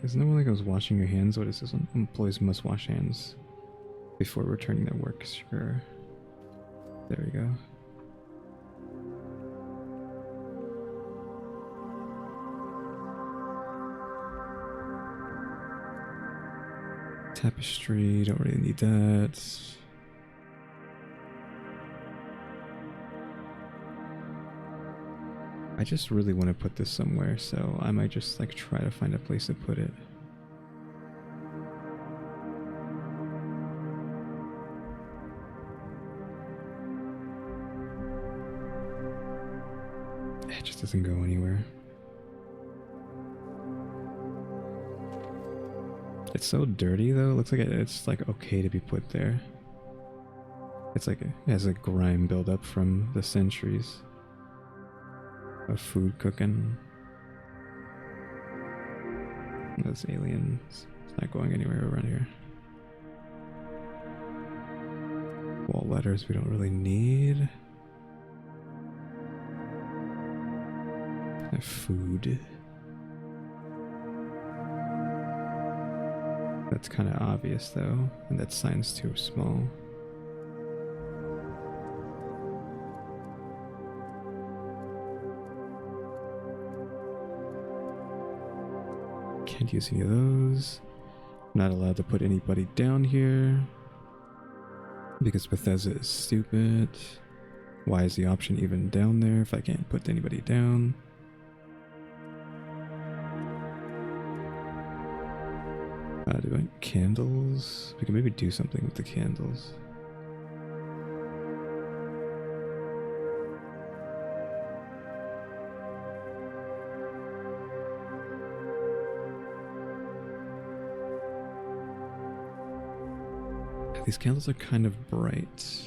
Isn't that one that goes washing your hands? What is this one? Employees must wash hands before returning their work. Sure. There we go. Tapestry, don't really need that. I just really want to put this somewhere, so I might just like try to find a place to put it. It just doesn't go anywhere. It's so dirty though. It looks like it's like okay to be put there. It's like it has a grime buildup from the centuries of food cooking. Those aliens. It's not going anywhere around here. Wall letters we don't really need. Food. That's kind of obvious though, and that sign's too small. Can't use any of those. Not allowed to put anybody down here because Bethesda is stupid. Why is the option even down there if I can't put anybody down? Do I want candles? We can maybe do something with the candles. These candles are kind of bright.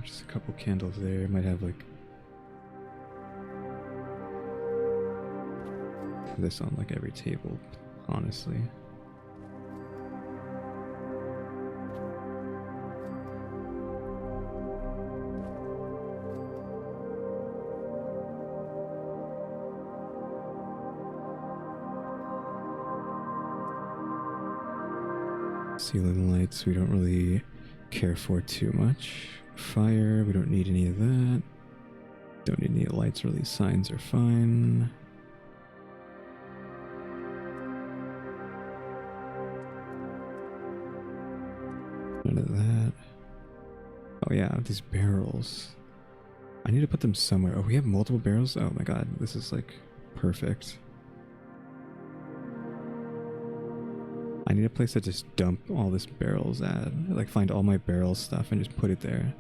Just a couple candles there. Might have like this on like every table, honestly. Ceiling lights we don't really care for too much. Fire, we don't need any of that. Don't need any lights really. Signs are fine. None of that. Oh yeah, these barrels. I need to put them somewhere. Oh, we have multiple barrels? Oh my god, this is like perfect. I need a place to just dump all this barrels at. Like find all my barrel stuff and just put it there.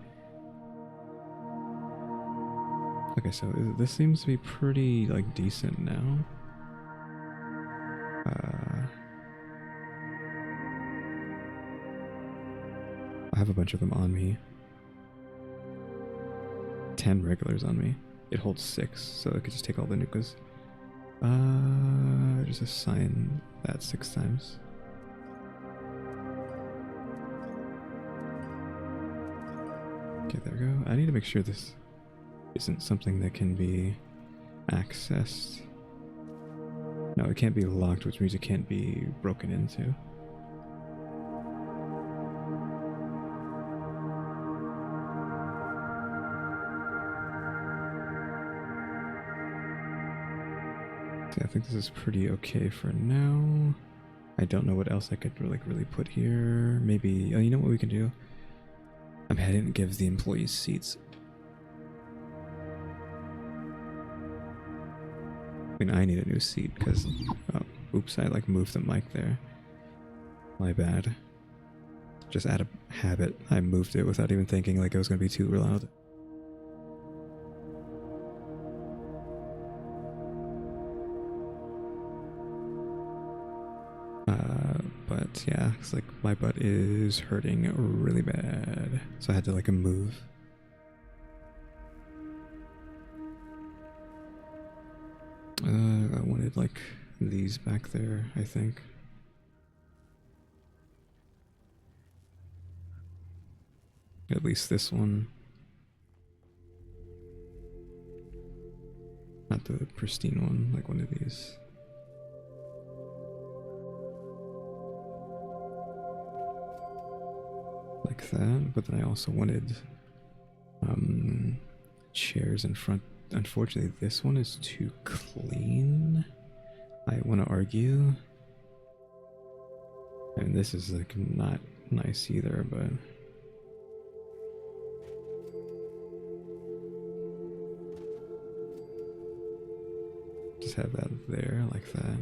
Okay, so this seems to be pretty like decent now. I have a bunch of them on me. 10 regulars on me. It holds 6, so I could just take all the nukas. Just assign that 6 times. Okay, there we go. I need to make sure this isn't something that can be accessed. No, it can't be locked, which means it can't be broken into. I think this is pretty okay for now. I don't know what else I could really put here. Maybe, oh, you know what we can do? I'm heading to give the employees seats. I mean, I need a new seat because, oh, oops, I like moved the mic there. My bad. Just out of habit, I moved it without even thinking like it was going to be too loud. But yeah, it's like my butt is hurting really bad, so I had to like move. I wanted like these back there, I think. At least this one. Not the pristine one, like one of these. Like that, but then I also wanted chairs in front. Unfortunately, this one is too clean, I want to argue. And this is like not nice either, but just have that there like that.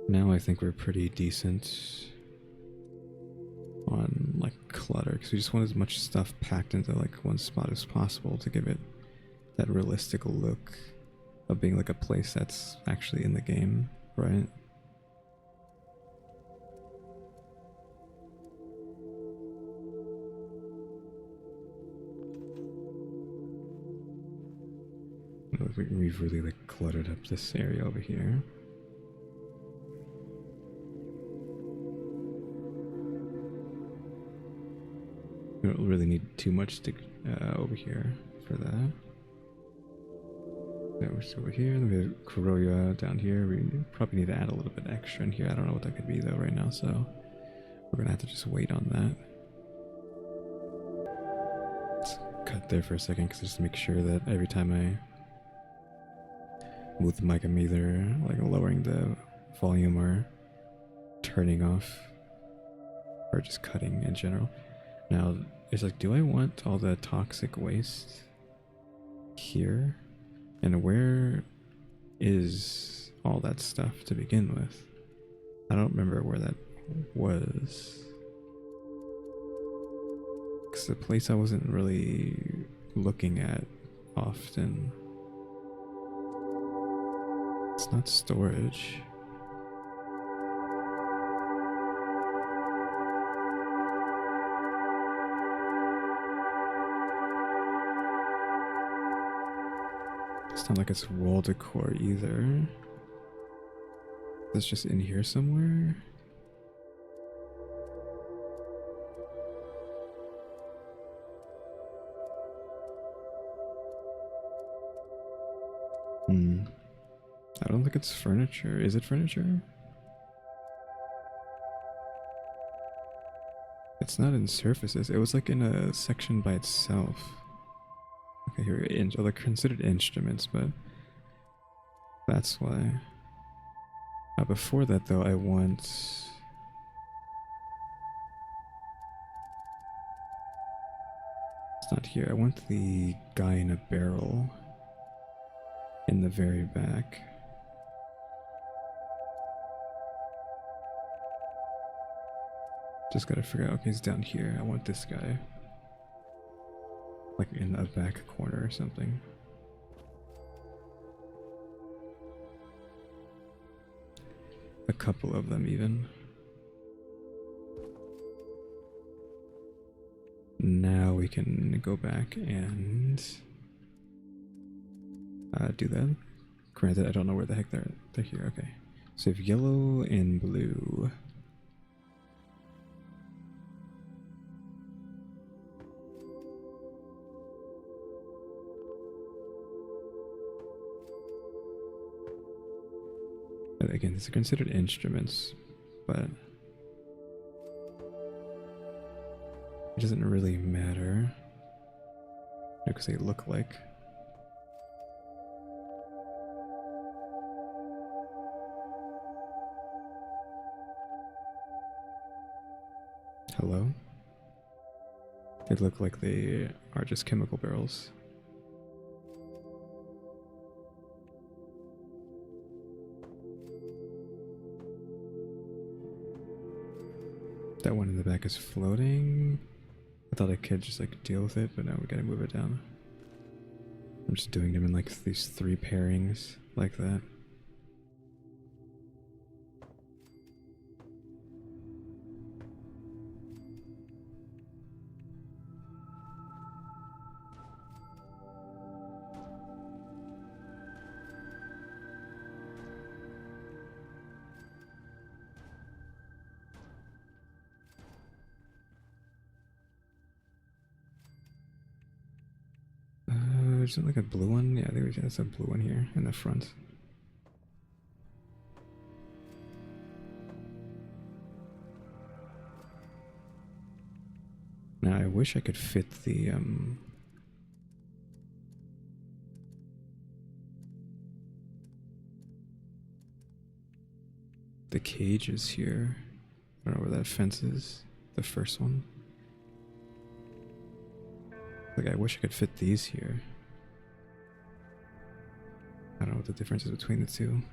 Now I think we're pretty decent on like clutter, because we just want as much stuff packed into like one spot as possible to give it that realistic look of being like a place that's actually in the game, right? We've really like cluttered up this area over here. We don't really need too much to over here for that. Yeah, we're still over here. Then we have Kuroya down here. We probably need to add a little bit extra in here. I don't know what that could be though right now, so we're gonna have to just wait on that. Let's cut there for a second, because just to make sure that every time I move the mic, I'm either like lowering the volume or turning off, or just cutting in general. Now, it's like, do I want all the toxic waste here? And where is all that stuff to begin with? I don't remember where that was. Because the place I wasn't really looking at often. It's not storage. It's not like it's wall decor either. It's just in here somewhere. I don't think it's furniture. Is it furniture? It's not in surfaces. It was like in a section by itself. Okay, here, they're considered instruments, but that's why. Before that, though, I want... It's not here. I want the guy in a barrel in the very back. Just gotta figure out, okay, he's down here. I want this guy. Like in a back corner or something. A couple of them even. Now we can go back and do that. Granted, I don't know where the heck they're here. Okay, so we have yellow and blue. Again, these are considered instruments, but it doesn't really matter because they look like. Hello? They look like they are just chemical barrels. That one in the back is floating. I thought I could just like deal with it, but now we gotta move it down. I'm just doing them in like these 3 pairings like that. Is it like a blue one? Yeah, there's a blue one here in the front. Now I wish I could fit the cages here. I don't know where that fence is. The first one. Like I wish I could fit these here. I don't know what the difference is between the two.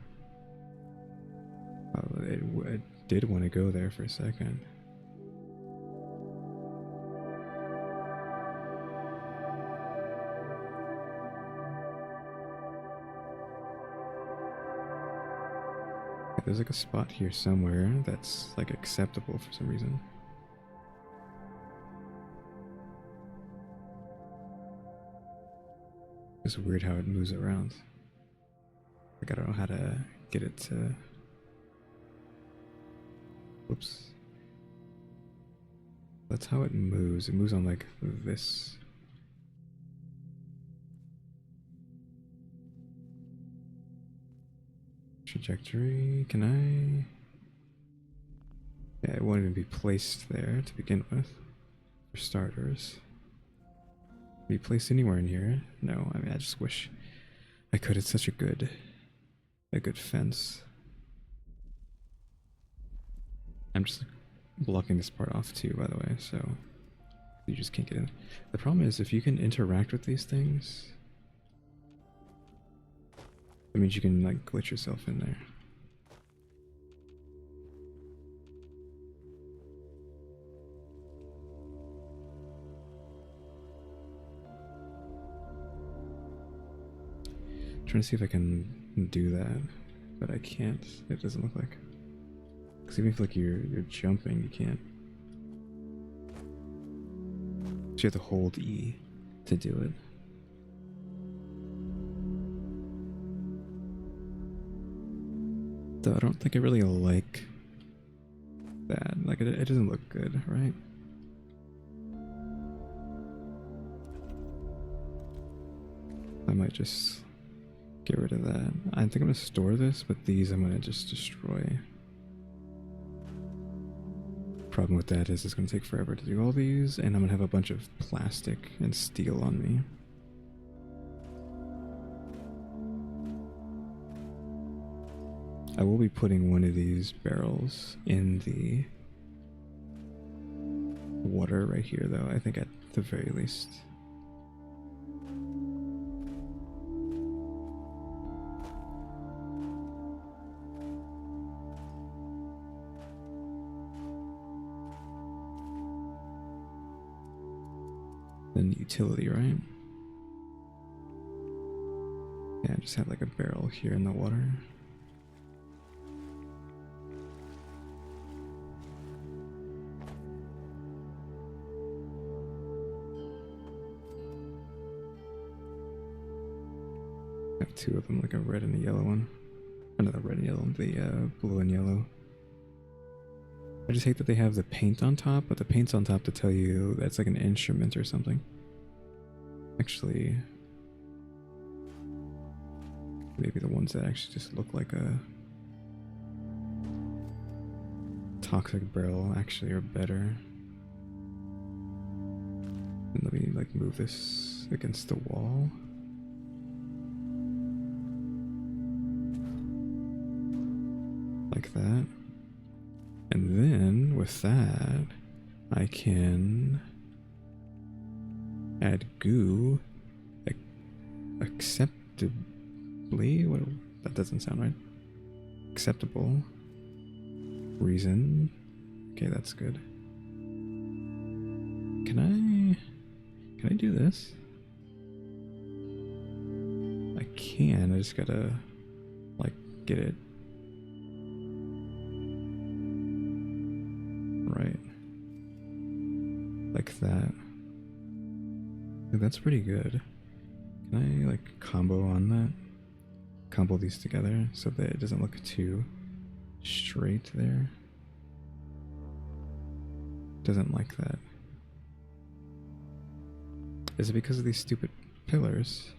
I did want to go there for a second. There's like a spot here somewhere that's like acceptable for some reason. It's weird how it moves around. Like I don't know how to get it to... Whoops. That's how it moves. It moves on like this. Trajectory, can I? Yeah, it won't even be placed there to begin with, for starters. Be placed anywhere in here? No, I mean, I just wish I could. It's such a good fence. I'm just blocking this part off too, by the way, so you just can't get in. The problem is if you can interact with these things, that means you can like glitch yourself in there. Trying to see if I can do that, but I can't. It doesn't look like. Because even if like you're jumping, you can't. So you have to hold E to do it. Though I don't think I really like that. Like, it doesn't look good, right? I might just get rid of that. I think I'm gonna store this, but these I'm gonna just destroy. Problem with that is it's gonna take forever to do all these, and I'm gonna have a bunch of plastic and steel on me. I will be putting one of these barrels in the water right here, though, I think at the very least. Then utility, right? Yeah, just have like a barrel here in the water. I have two of them, like a red and a yellow one. Another red and yellow, the blue and yellow. I just hate that they have the paint on top, but the paint's on top to tell you that's like an instrument or something. Actually, maybe the ones that actually just look like a toxic barrel actually are better. And let me like move this against the wall. Like that. And then with that, I can add goo acceptably. What? That doesn't sound right. Acceptable reason. Okay, that's good. Can I do this? I can. I just gotta like get it. Right. Like that. Dude, that's pretty good. Can I like combo on that? Combo these together so that it doesn't look too straight there. Doesn't like that. Is it because of these stupid pillars?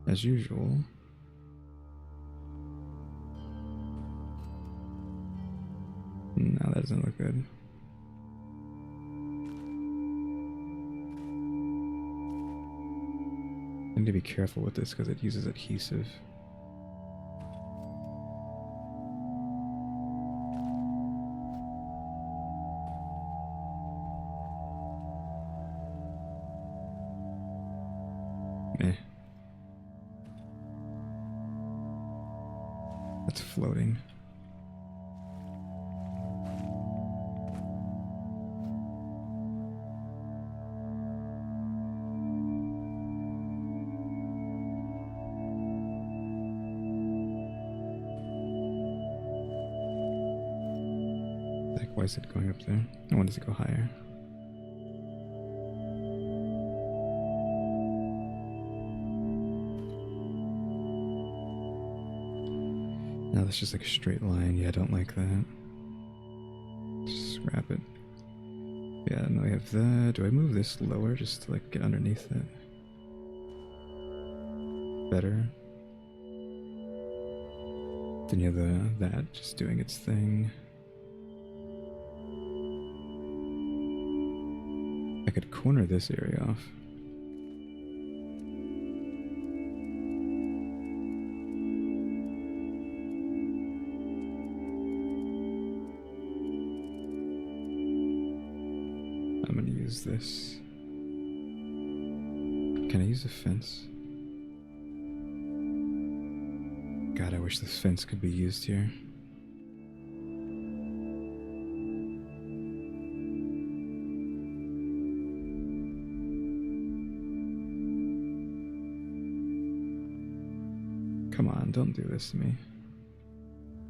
As usual. No, that doesn't look good. I need to be careful with this because it uses adhesive. Eh. That's floating. Why is it going up there? I wanted to go higher. Now that's just like a straight line. Yeah, I don't like that. Just scrap it. Yeah, now we have that. Do I move this lower just to like get underneath it? Better. Then you have that just doing its thing. I could corner this area off. I'm gonna use this. Can I use a fence? God, I wish this fence could be used here. Come on, don't do this to me.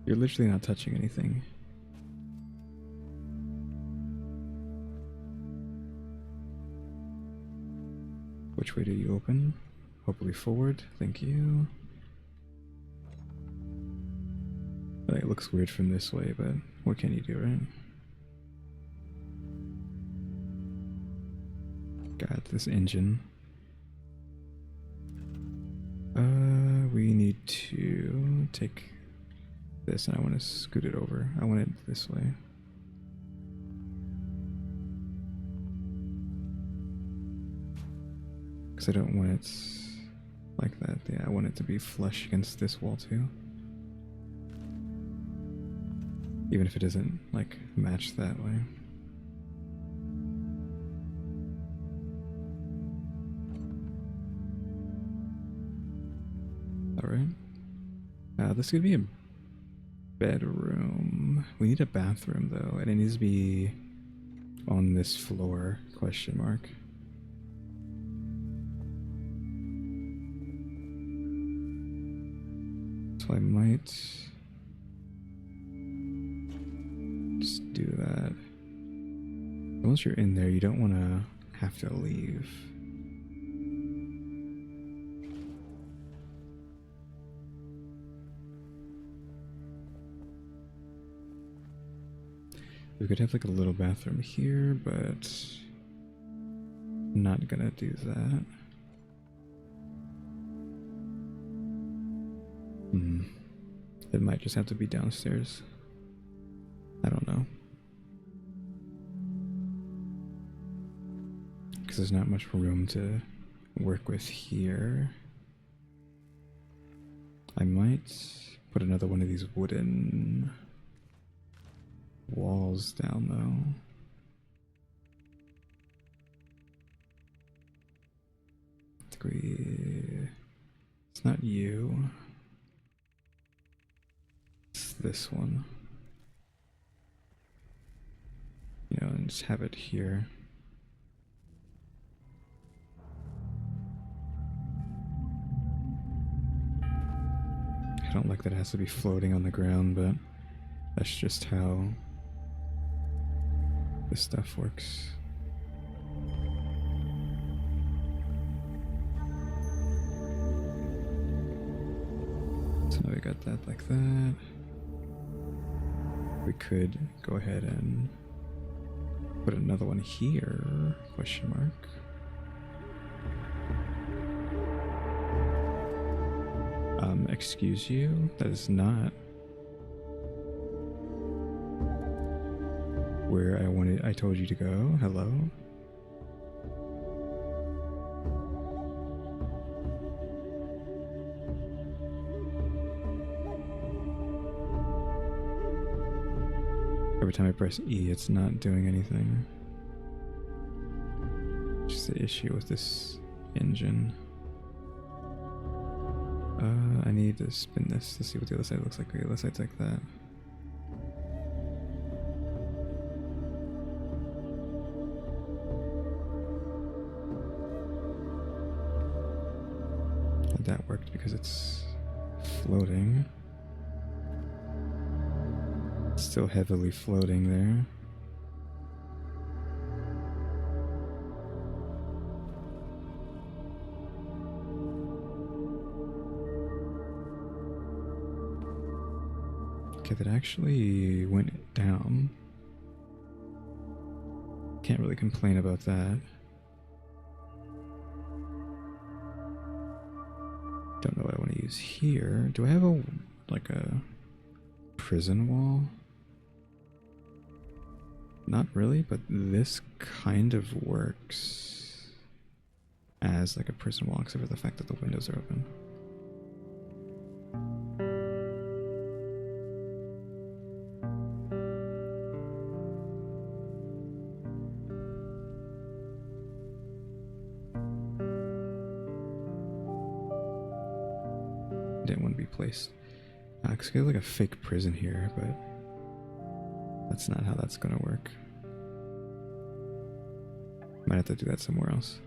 You're literally not touching anything. Which way do you open? Hopefully forward. Thank you. It looks weird from this way, but what can you do, right? God, this engine. We need to take this, and I want to scoot it over. I want it this way. Because I don't want it like that. Yeah, I want it to be flush against this wall too. Even if it doesn't, like, match that way. Alright. This could be a bedroom. We need a bathroom, though, and it needs to be on this floor, question mark. So I might just do that. Once you're in there, you don't want to have to leave. We could have like a little bathroom here, but I'm not gonna do that. It might just have to be downstairs. I don't know. Because there's not much room to work with here. I might put another one of these wooden walls down, though. It's not you. It's this one. You know, and just have it here. I don't like that it has to be floating on the ground, but that's just how this stuff works. So now we got that like that. We could go ahead and put another one here, question mark. Excuse you, that is not where I told you to go. Hello? Every time I press E, it's not doing anything. Just the issue with this engine. I need to spin this to see what the other side looks like. The other side's like that. And that worked because it's floating. It's still heavily floating there. That actually went down. Can't really complain about that. Don't know what I want to use here. Do I have a prison wall? Not really, but this kind of works as like a prison wall, except for the fact that the windows are open. Didn't want to be placed. Because we have like a fake prison here, but that's not how that's gonna work. Might have to do that somewhere else.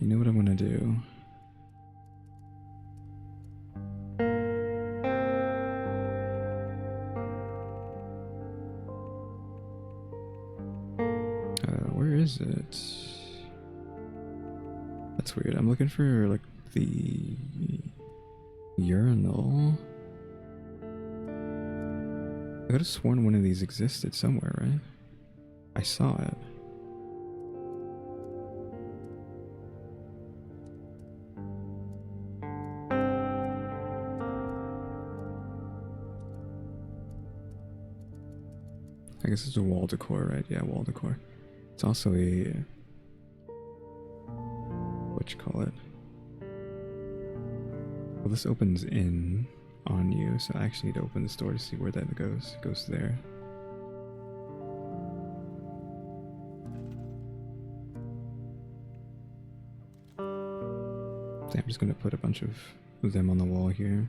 You know what I'm gonna do? Where is it? That's weird. I'm looking for like the urinal. I could have sworn one of these existed somewhere, right? I saw it. I guess it's a wall decor, right? Yeah, wall decor. It's also a... what you call it? Well, this opens in on you, so I actually need to open this door to see where that goes. It goes there. So I'm just going to put a bunch of them on the wall here.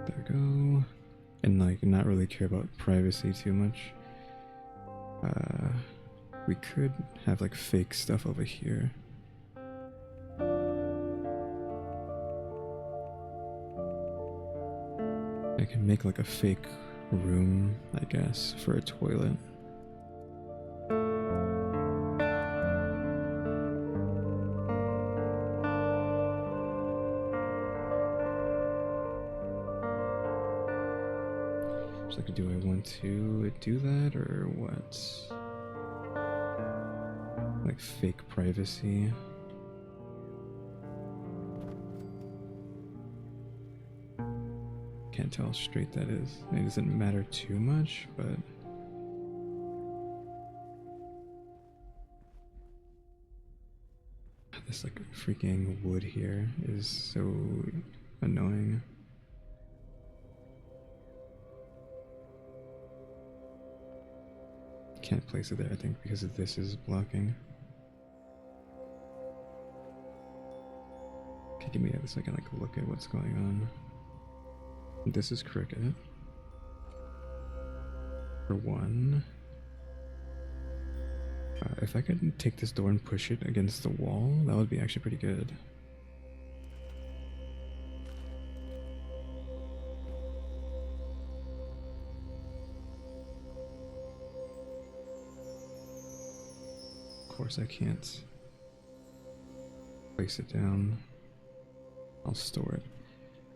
There we go. And like, not really care about privacy too much. We could have like fake stuff over here. I can make like a fake room, I guess, for a toilet. Just like, do I want to do that or what? Like fake privacy. Can't tell how straight that is. It doesn't matter too much, but this like freaking wood here is so annoying. Can't place it there, I think, because this is blocking. Okay, give me a second, like look at what's going on. This is crooked. For one. If I could take this door and push it against the wall, that would be actually pretty good. Of course I can't place it down. I'll store it.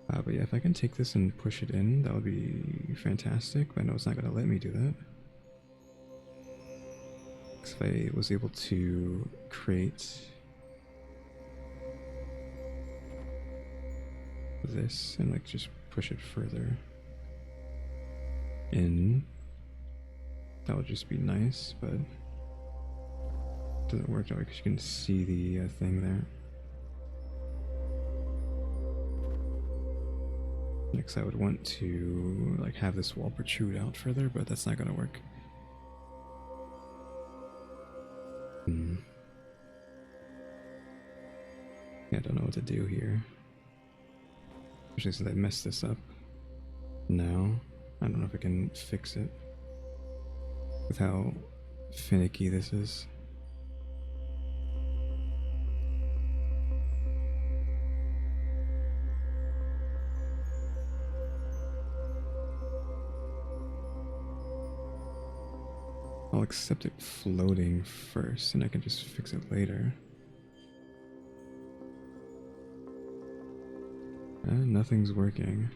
But yeah, if I can take this and push it in, that would be fantastic. But I know it's not going to let me do that. Because if I was able to create this and like just push it further in, that would just be nice, but it doesn't work that way because you can see the thing there. Next, I would want to like have this wall protrude out further, but that's not gonna work. Yeah, I don't know what to do here. Especially since I messed this up. Now, I don't know if I can fix it with how finicky this is. I'll accept it floating first, and I can just fix it later. Nothing's working.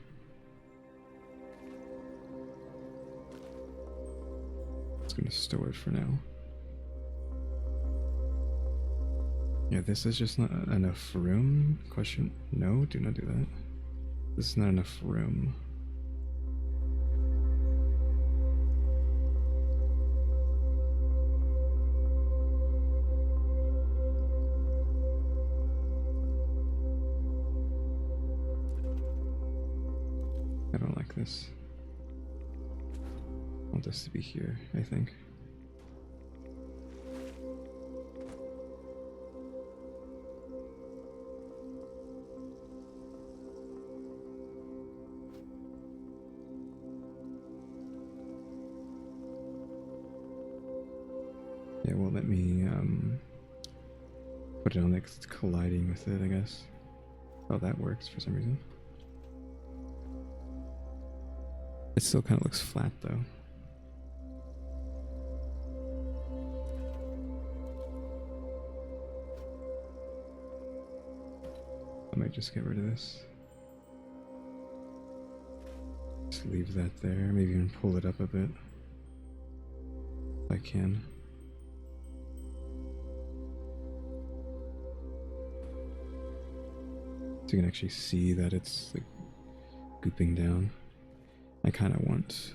It's gonna store it for now. Yeah, this is just not enough room. Question? No, do not do that. This is not enough room. I don't like this. I want this to be here, I think. Yeah, well, let me put it on there 'cause it's colliding with it, I guess. Oh, that works for some reason. It still kind of looks flat though. I might just get rid of this. Just leave that there, maybe even pull it up a bit. If I can. So you can actually see that it's like gooping down. I kind of want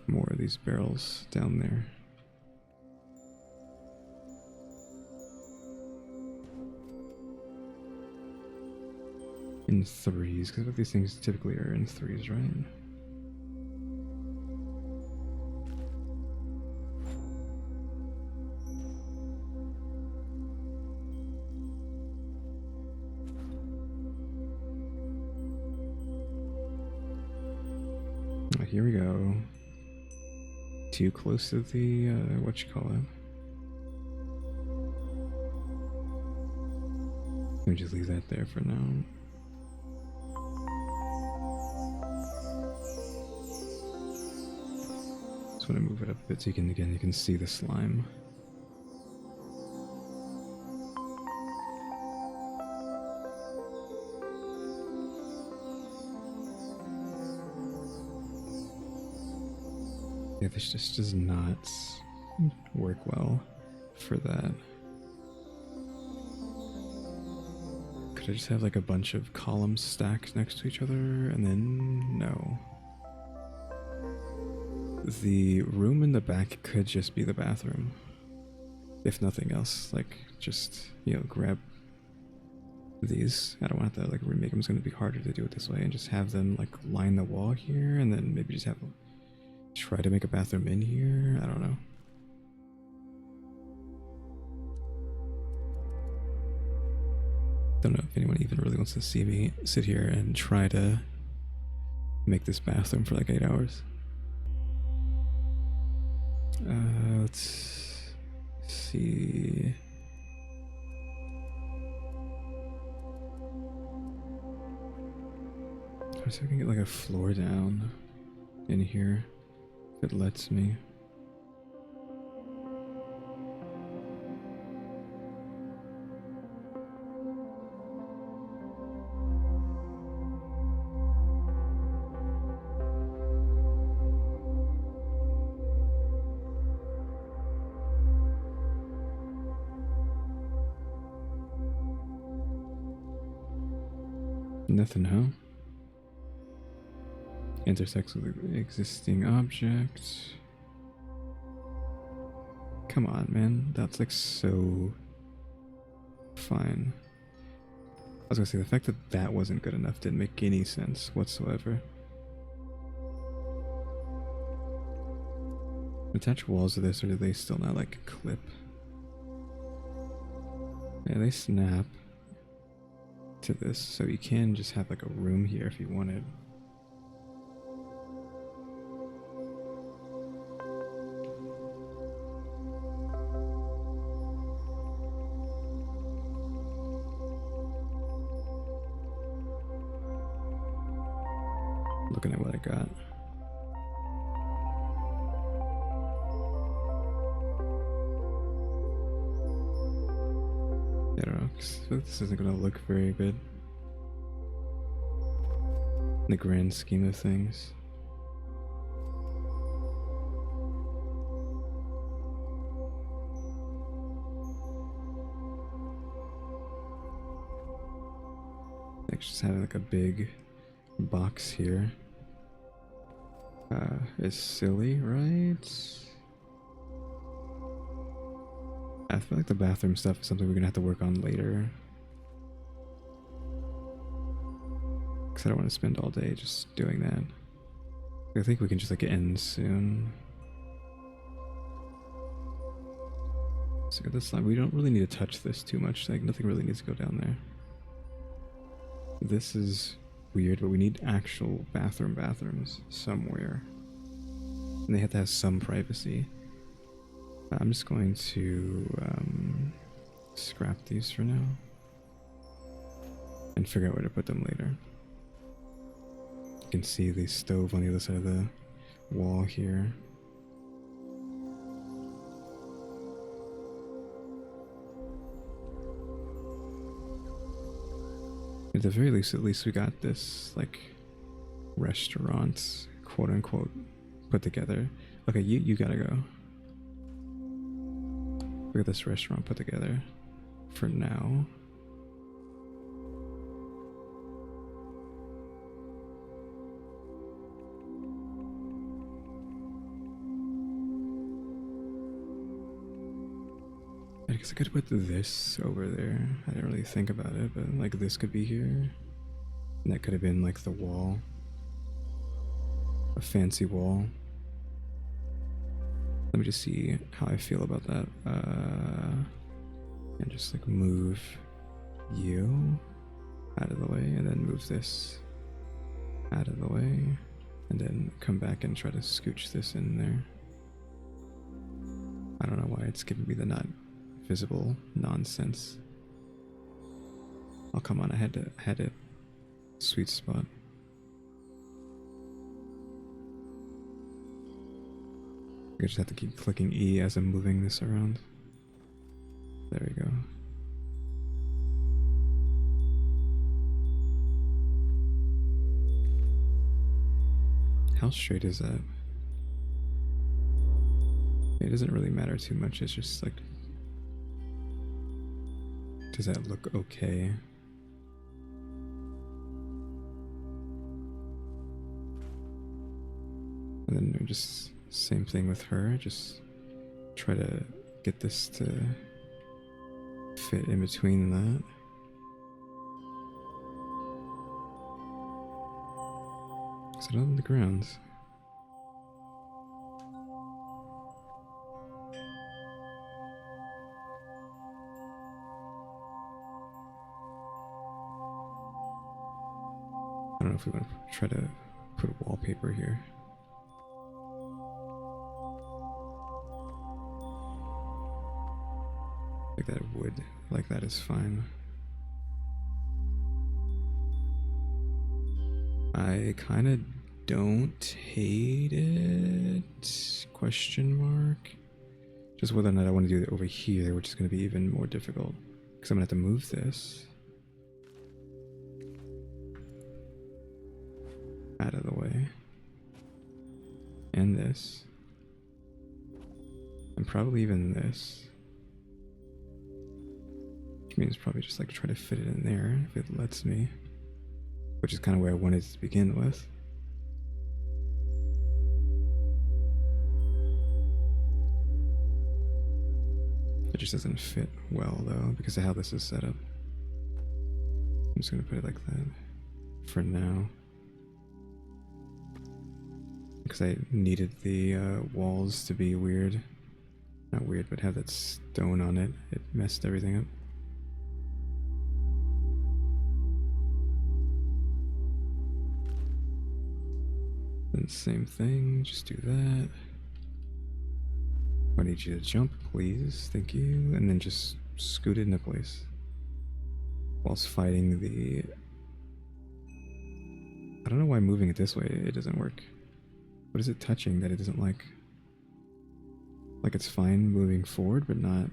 more of these barrels down there. In threes, because these things typically are in threes, right? Oh, here we go. Too close to the, what you call it. Let me just leave that there for now. Just want to move it up a bit so you can see the slime. Yeah, this just does not work well for that. Could I just have like a bunch of columns stacked next to each other and then no. The room in the back could just be the bathroom. If nothing else, like just, you know, grab these. I don't want to like remake them. It's going to be harder to do it this way and just have them like line the wall here and then maybe just have try to make a bathroom in here. I don't know. Don't know if anyone even really wants to see me sit here and try to make this bathroom for like 8 hours. Let's see. I see if I can get like a floor down in here. If it lets me. Nothing, huh? Intersects with existing objects. Come on, man. That's like so fine. I was gonna say, the fact that that wasn't good enough didn't make any sense whatsoever. Attach walls to this, or do they still not like clip? Yeah, they snap to this, so you can just have like a room here if you wanted. Looking at what I got. I don't know, this isn't gonna look very good in the grand scheme of things. Like just having like a big box here is silly, right? I feel like the bathroom stuff is something we're gonna have to work on later. Because I don't want to spend all day just doing that. I think we can just like end soon. So got this slime. We don't really need to touch this too much. Like nothing really needs to go down there. This is weird, but we need actual bathrooms somewhere. And they have to have some privacy. I'm just going to scrap these for now and figure out where to put them later. You can see the stove on the other side of the wall here. At the very least, we got this, like, restaurant, quote unquote, put together. Okay, you gotta go. We got this restaurant put together for now. I guess I could put this over there. I didn't really think about it, but like this could be here. And that could have been like the wall. A fancy wall. Let me just see how I feel about that. And just like move you out of the way, and then move this out of the way, and then come back and try to scooch this in there. I don't know why it's giving me the not visible nonsense. Oh, come on, I had it. Sweet spot. I just have to keep clicking E as I'm moving this around. There we go. How straight is that? It doesn't really matter too much, it's just like, does that look okay? And then just same thing with her, just try to get this to fit in between that. Is it on the ground? I don't know if we want to try to put wallpaper here. Like that wood, like that is fine. I kind of don't hate it, question mark. Just whether or not I want to do it over here, which is going to be even more difficult. Because I'm going to have to move this out of the way. And this. And probably even this. Which means probably just like try to fit it in there if it lets me. Which is kind of where I wanted to begin with. It just doesn't fit well though because of how this is set up. I'm just going to put it like that for now. Because I needed the walls to be weird. Not weird, but have that stone on it. It messed everything up. Then same thing, just do that. I need you to jump, please. Thank you. And then just scoot it into place. Whilst fighting the... I don't know why moving it this way, it doesn't work. What is it touching that it doesn't like? Like it's fine moving forward, but not...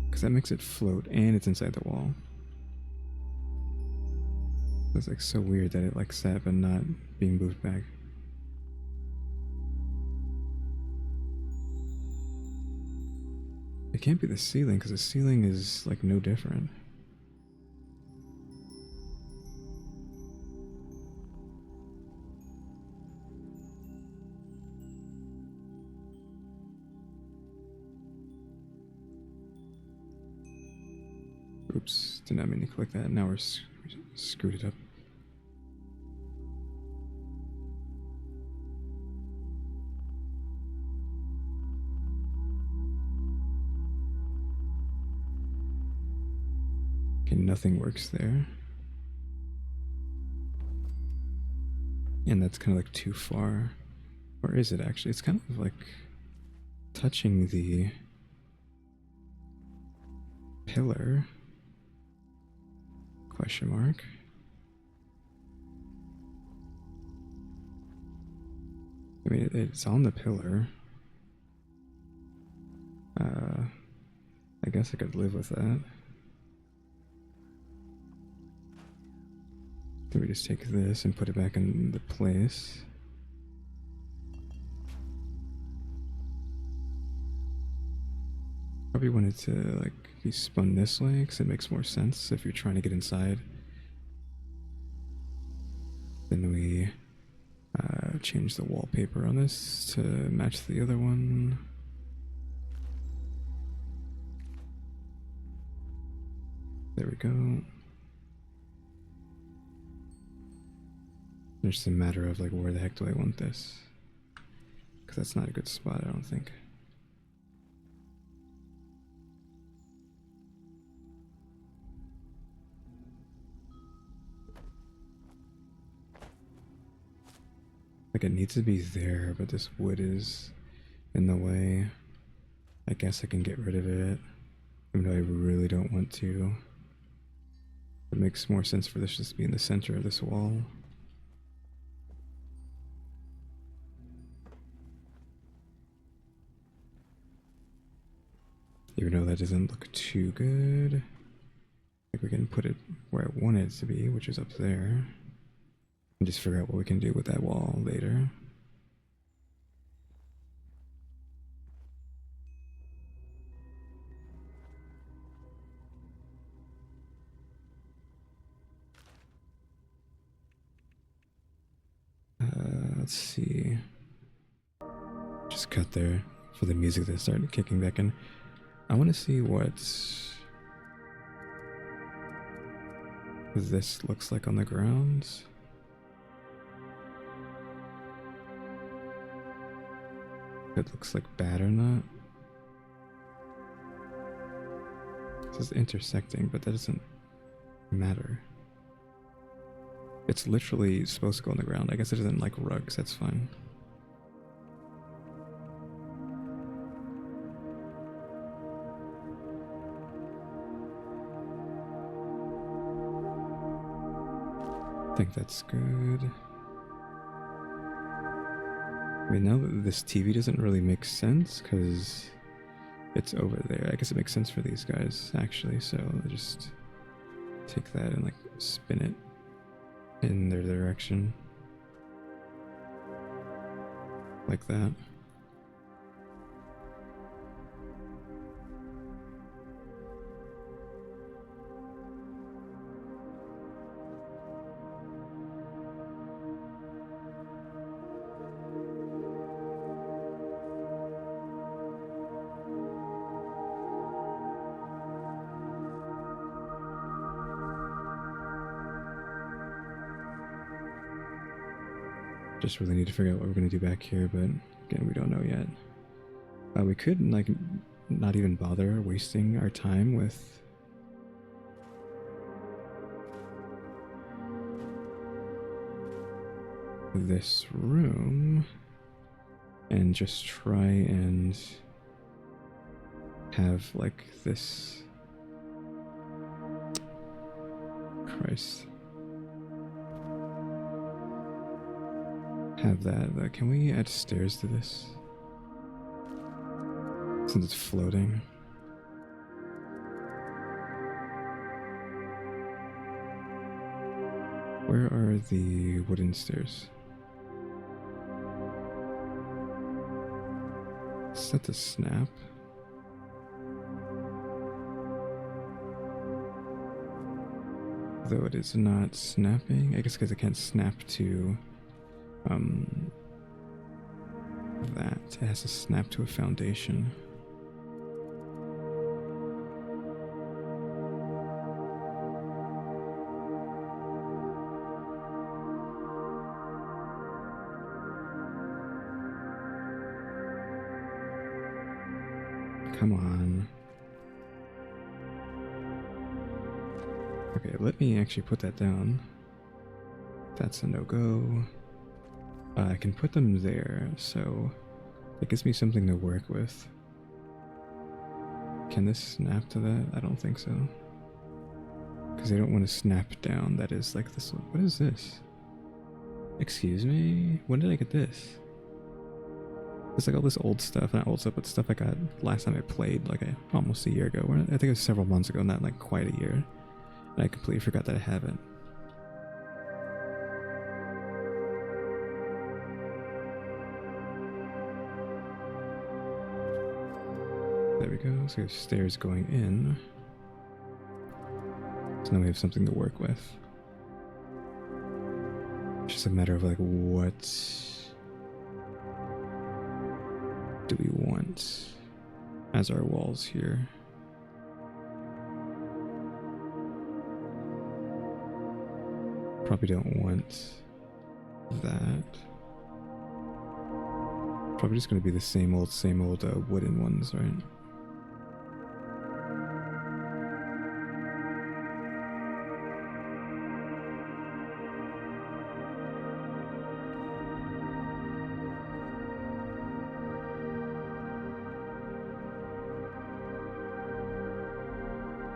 Because that makes it float, and it's inside the wall. It's like so weird that it like sat but not being moved back. It can't be the ceiling, because the ceiling is like no different. Oops, did not mean to click that. Now we're screwed it up. Okay, nothing works there. And that's kind of like too far. Or is it actually? It's kind of like touching the pillar? Question mark. I mean, it's on the pillar. I guess I could live with that. Then we just take this and put it back in the place. Probably wanted to like be spun this way because it makes more sense if you're trying to get inside. Then we change the wallpaper on this to match the other one. There we go. It's just a matter of like, where the heck do I want this? Because that's not a good spot, I don't think. Like, it needs to be there, but this wood is in the way. I guess I can get rid of it, even though I really don't want to. It makes more sense for this just to be in the center of this wall. Even though that doesn't look too good. Like, we can put it where I want it to be, which is up there. And just figure out what we can do with that wall later. Let's see. Just cut there for the music that started kicking back in. I want to see what this looks like on the ground. If it looks like bad or not. This is intersecting, but that doesn't matter. It's literally supposed to go on the ground. I guess it doesn't like rugs, that's fine. I think that's good. I mean, now that this TV doesn't really make sense because it's over there. I guess it makes sense for these guys, actually, so I'll just take that and like spin it in their direction. Like that. Just really need to figure out what we're going to do back here, but again, we don't know yet. We could like not even bother wasting our time with this room and just try and have like this. Christ. Have that. Can we add stairs to this? Since it's floating. Where are the wooden stairs? Set to snap. Though it is not snapping. I guess because I can't snap to that. It has to snap to a foundation. Come on. Okay, let me actually put that down. That's a no-go. I can put them there, so that gives me something to work with. Can this snap to that? I don't think so. Because I don't want to snap down. That is like this. What is this? Excuse me? When did I get this? It's like all this old stuff, not old stuff, but stuff I got last time I played, like almost a year ago. I think it was several months ago, not like quite a year. And I completely forgot that I haven't. There we go. So we have stairs going in. So now we have something to work with. It's just a matter of like, what do we want as our walls here? Probably don't want that. Probably just going to be the same old wooden ones, right?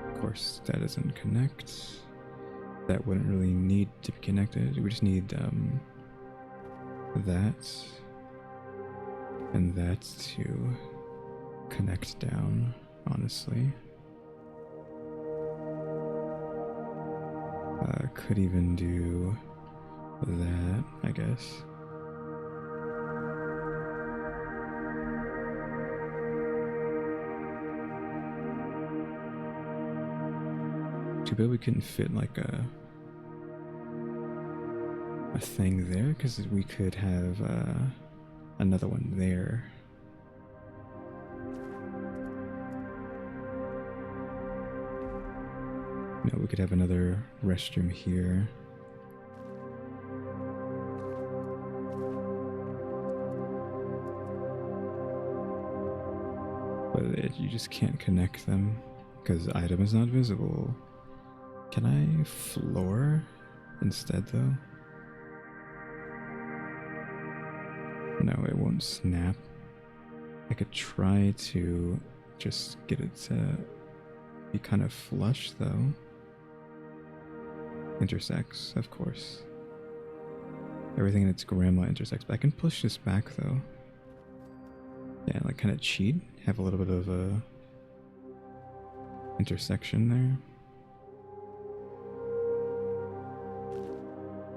Of course, that doesn't connect. That wouldn't really need to be connected. We just need that and that to connect down, honestly. Could even do that, I guess. Too bad we couldn't fit like a thing there, because we could have another one there. No, we could have another restroom here. But you just can't connect them because item is not visible. Can I floor instead though? No, it won't snap. I could try to just get it to be kind of flush though. Intersects, of course. Everything in its grandma intersects, but I can push this back though. Yeah, like kind of cheat, have a little bit of a intersection there.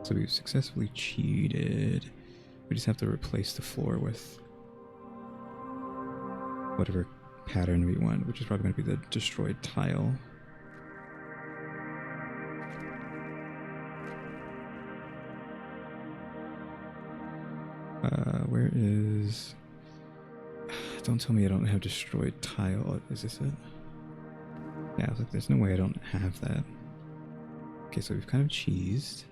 So we've successfully cheated. We just have to replace the floor with whatever pattern we want, which is probably going to be the destroyed tile. Where is... Don't tell me I don't have destroyed tile. Is this it? Yeah, I was like, there's no way I don't have that. Okay, so we've kind of cheesed.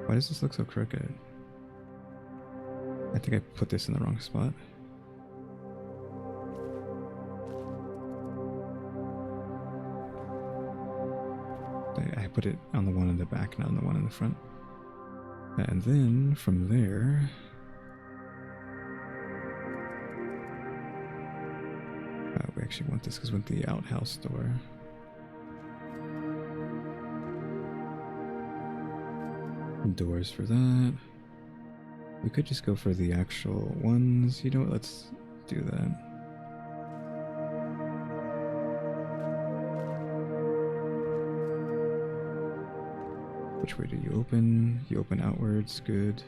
Why does this look so crooked? I think I put this in the wrong spot. I put it on the one in the back, not on the one in the front. And then from there... we actually want this because we want the outhouse door. Doors for that. We could just go for the actual ones. You know what? Let's do that. Which way do you open? You open outwards. Good.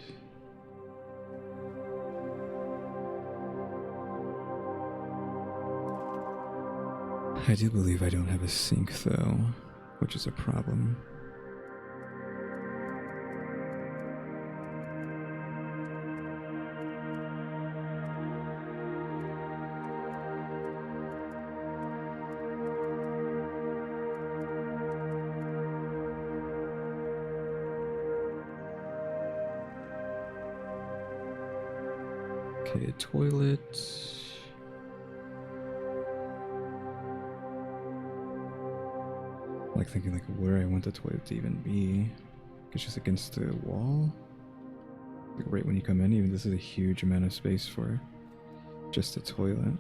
I do believe I don't have a sink though, which is a problem. Okay, toilet. Like thinking like where I want the toilet to even be. It's just against the wall. Like right when you come in, even this is a huge amount of space for just a toilet.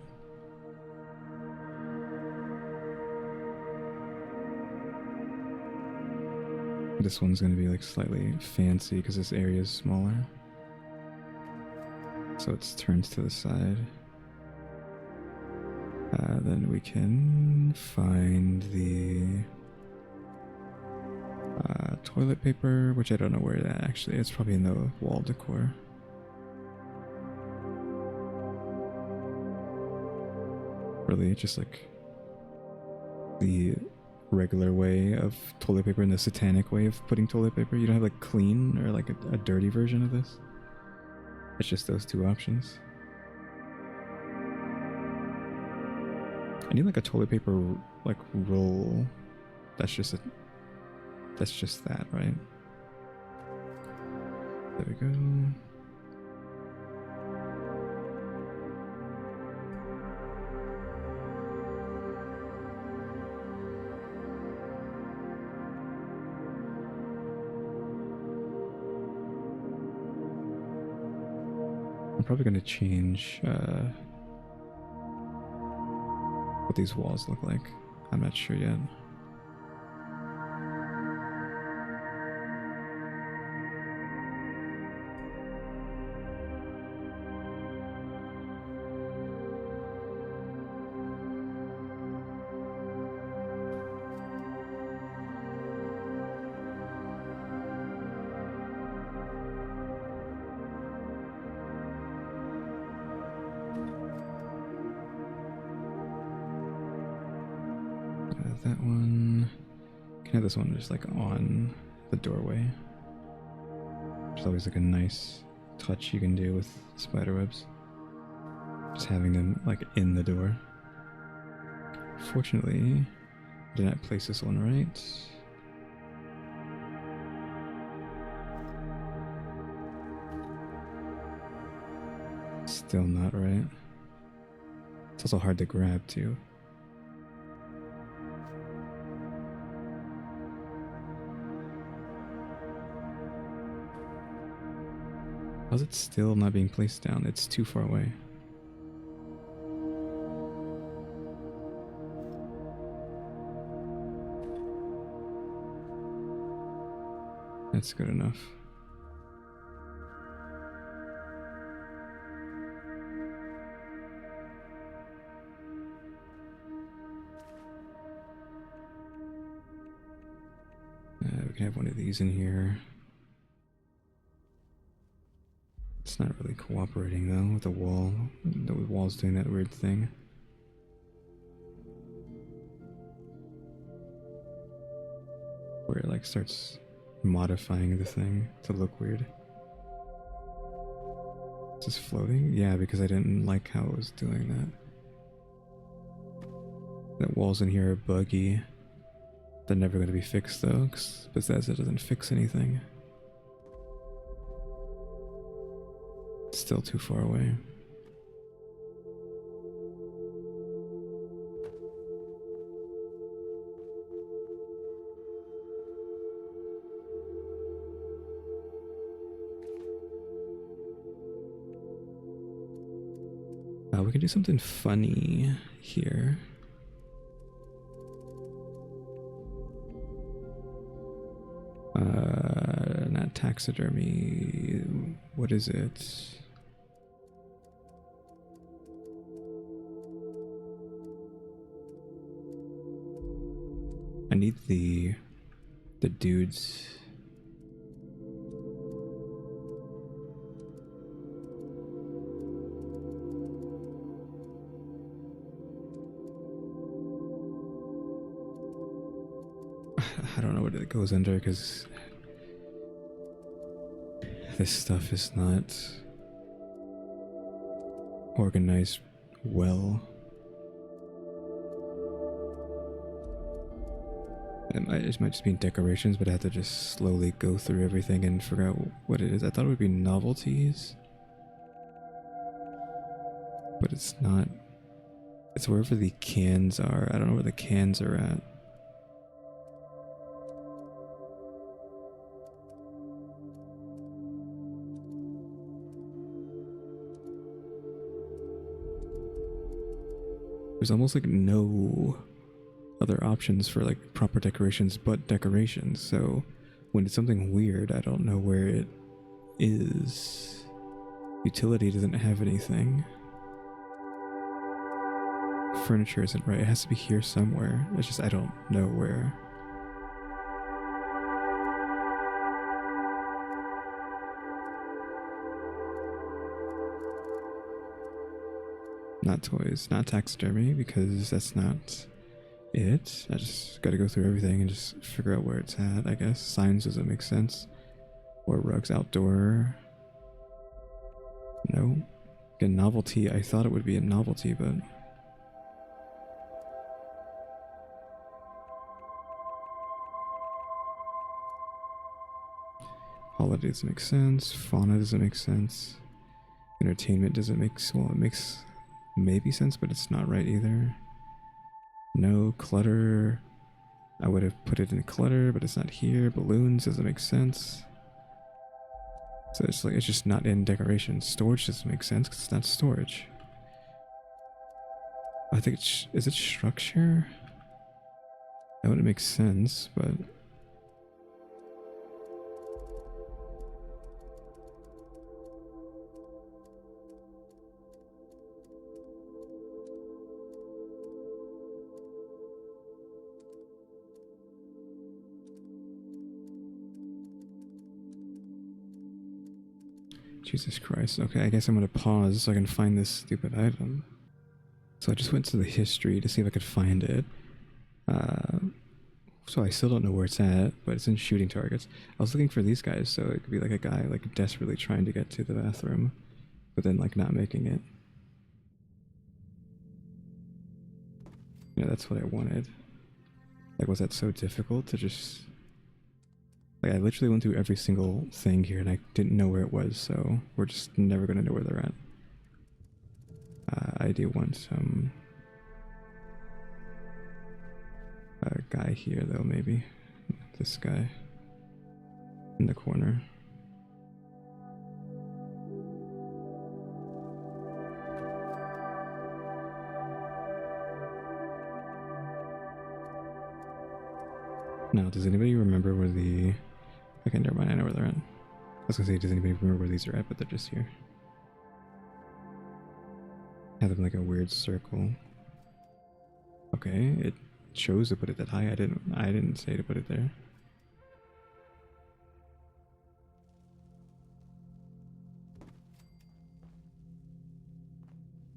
This one's gonna be like slightly fancy because this area is smaller. So it's turned to the side. Then we can find the toilet paper, which I don't know where that actually is. It's probably in the wall decor. Really, just like the regular way of toilet paper and the satanic way of putting toilet paper. You don't have like clean or like a dirty version of this. It's just those two options. I need like a toilet paper like roll. That's just that, right? There we go. I'm probably going to change what these walls look like. I'm not sure yet. That one. Can have this one just like on the doorway. It's always like a nice touch you can do with spiderwebs. Just having them like in the door. Fortunately, I did not place this one right. Still not right. It's also hard to grab too. How's it still not being placed down? It's too far away. That's good enough. We can have one of these in here. It's not really cooperating though with the wall. The wall's doing that weird thing. Where it like starts modifying the thing to look weird. Is this floating? Yeah, because I didn't like how it was doing that. The walls in here are buggy. They're never going to be fixed though, because Bethesda doesn't fix anything. It's still too far away. We can do something funny here. Not taxidermy. What is it? I need the dudes. I don't know what it goes under because this stuff is not organized well. It might just be decorations, but I have to just slowly go through everything and figure out what it is. I thought it would be novelties, but it's not. It's wherever the cans are. I don't know where the cans are at. There's almost like no other options for like proper decorations but decorations. So when it's something weird, I don't know where it is. Utility doesn't have anything. Furniture isn't right. It has to be here somewhere. It's just I don't know where. Not toys, not taxidermy, because that's not it. I just gotta go through everything and just figure out where it's at, I guess. Signs doesn't make sense. Or rugs outdoor. No. Again, novelty. I thought it would be a novelty, but holiday doesn't make sense. Fauna doesn't make sense. Entertainment doesn't make, well, it makes maybe sense, but it's not right either. No. Clutter. I would have put it in clutter, but it's not here. Balloons doesn't make sense. So it's like, it's just not in decoration. Storage doesn't make sense because it's not storage. I think it's, is it structure? That wouldn't make sense, but Jesus Christ. Okay, I guess I'm gonna pause so I can find this stupid item. So I just went to the history to see if I could find it. So I still don't know where it's at, but it's in shooting targets. I was looking for these guys, so it could be like a guy like desperately trying to get to the bathroom, but then like not making it. Yeah, that's what I wanted. Like, was that so difficult to just... Like, I literally went through every single thing here and I didn't know where it was, so we're just never gonna know where they're at. I do want some... a guy here, though, maybe. This guy. In the corner. Now, does anybody remember where the... Okay, never mind, I know where they're at. I was gonna say, does anybody remember where these are at, but they're just here. Have them like a weird circle. Okay, it chose to put it that high. I didn't say to put it there.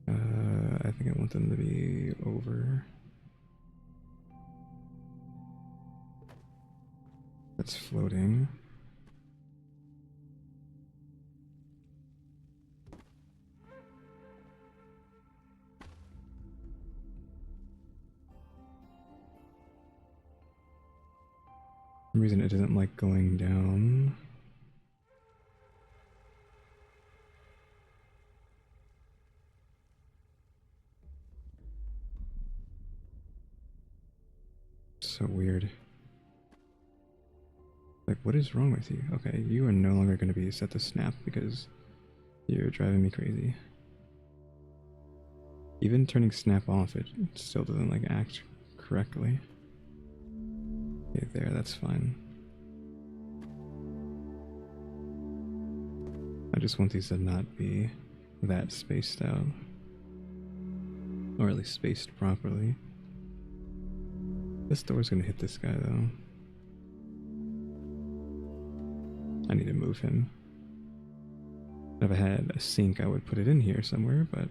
I think I want them to be over. That's floating. For some reason it doesn't like going down. So weird. Like, what is wrong with you? Okay, you are no longer going to be set to snap because you're driving me crazy. Even turning snap off, it still doesn't like act correctly. Okay, there, that's fine. I just want these to not be that spaced out. Or at least spaced properly. This door's gonna hit this guy though. I need to move him. If I had a sink, I would put it in here somewhere, but...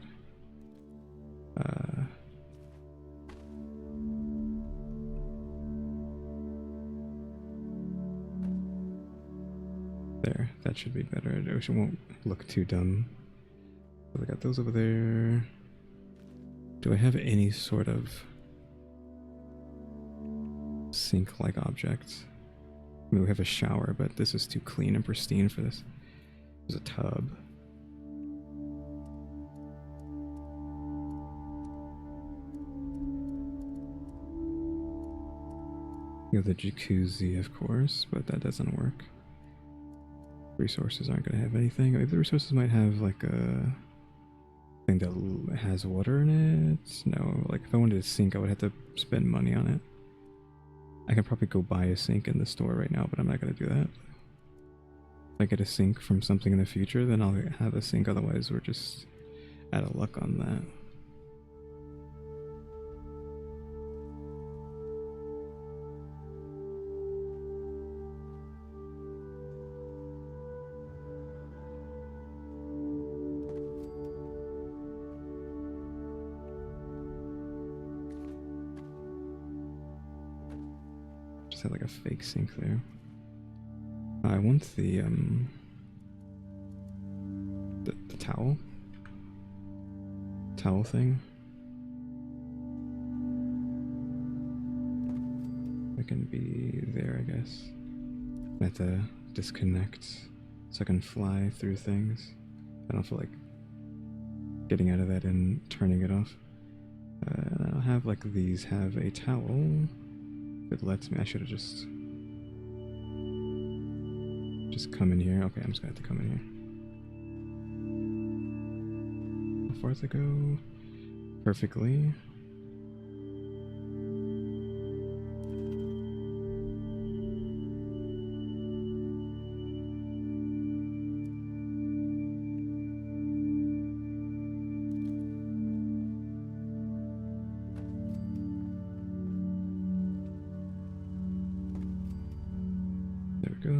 There, that should be better. I wish it won't look too dumb. So I got those over there. Do I have any sort of sink-like object? I mean, we have a shower, but this is too clean and pristine for this. There's a tub. You have the jacuzzi, of course, but that doesn't work. Resources aren't going to have anything. Maybe the resources might have like a thing that has water in it? No, like if I wanted a sink, I would have to spend money on it. I can probably go buy a sink in the store right now, but I'm not gonna do that. If I get a sink from something in the future, then I'll have a sink, otherwise we're just out of luck on that. Just had like a fake sink there. I want the towel thing. It can be there, I guess. I have to disconnect so I can fly through things. I don't feel like getting out of that and turning it off. I'll have like these have a towel. If it lets me, I should have just come in here. Okay, I'm just gonna have to come in here. How far does it go? Perfectly. There we go.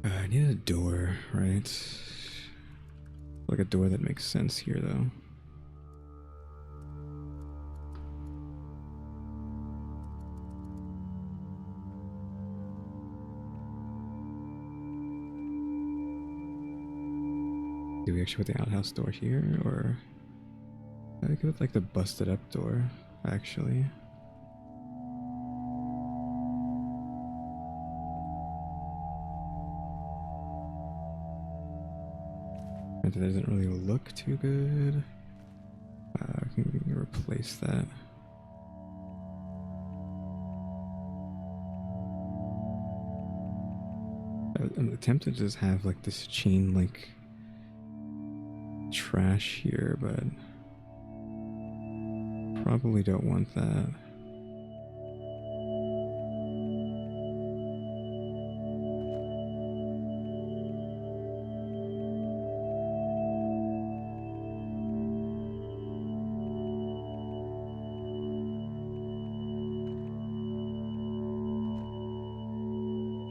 I need a door, right? Like a door that makes sense here, though. Do we actually put the outhouse door here, or I think it's like the busted up door, actually. It doesn't really look too good. I can replace that. I'm tempted to just have like this chain link trash here, but probably don't want that.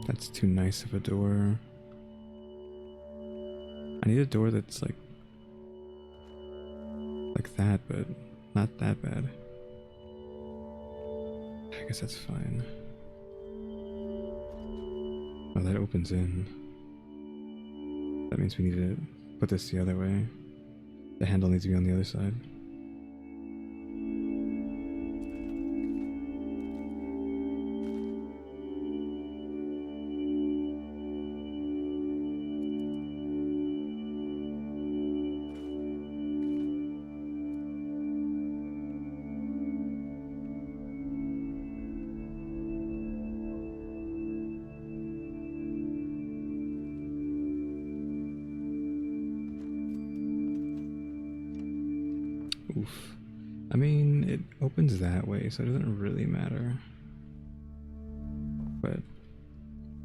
That's too nice of a door. I need a door that's like that, but not that bad. I guess that's fine. Oh, that opens in. That means we need to put this the other way. The handle needs to be on the other side. Oof. I mean, it opens that way, so it doesn't really matter. But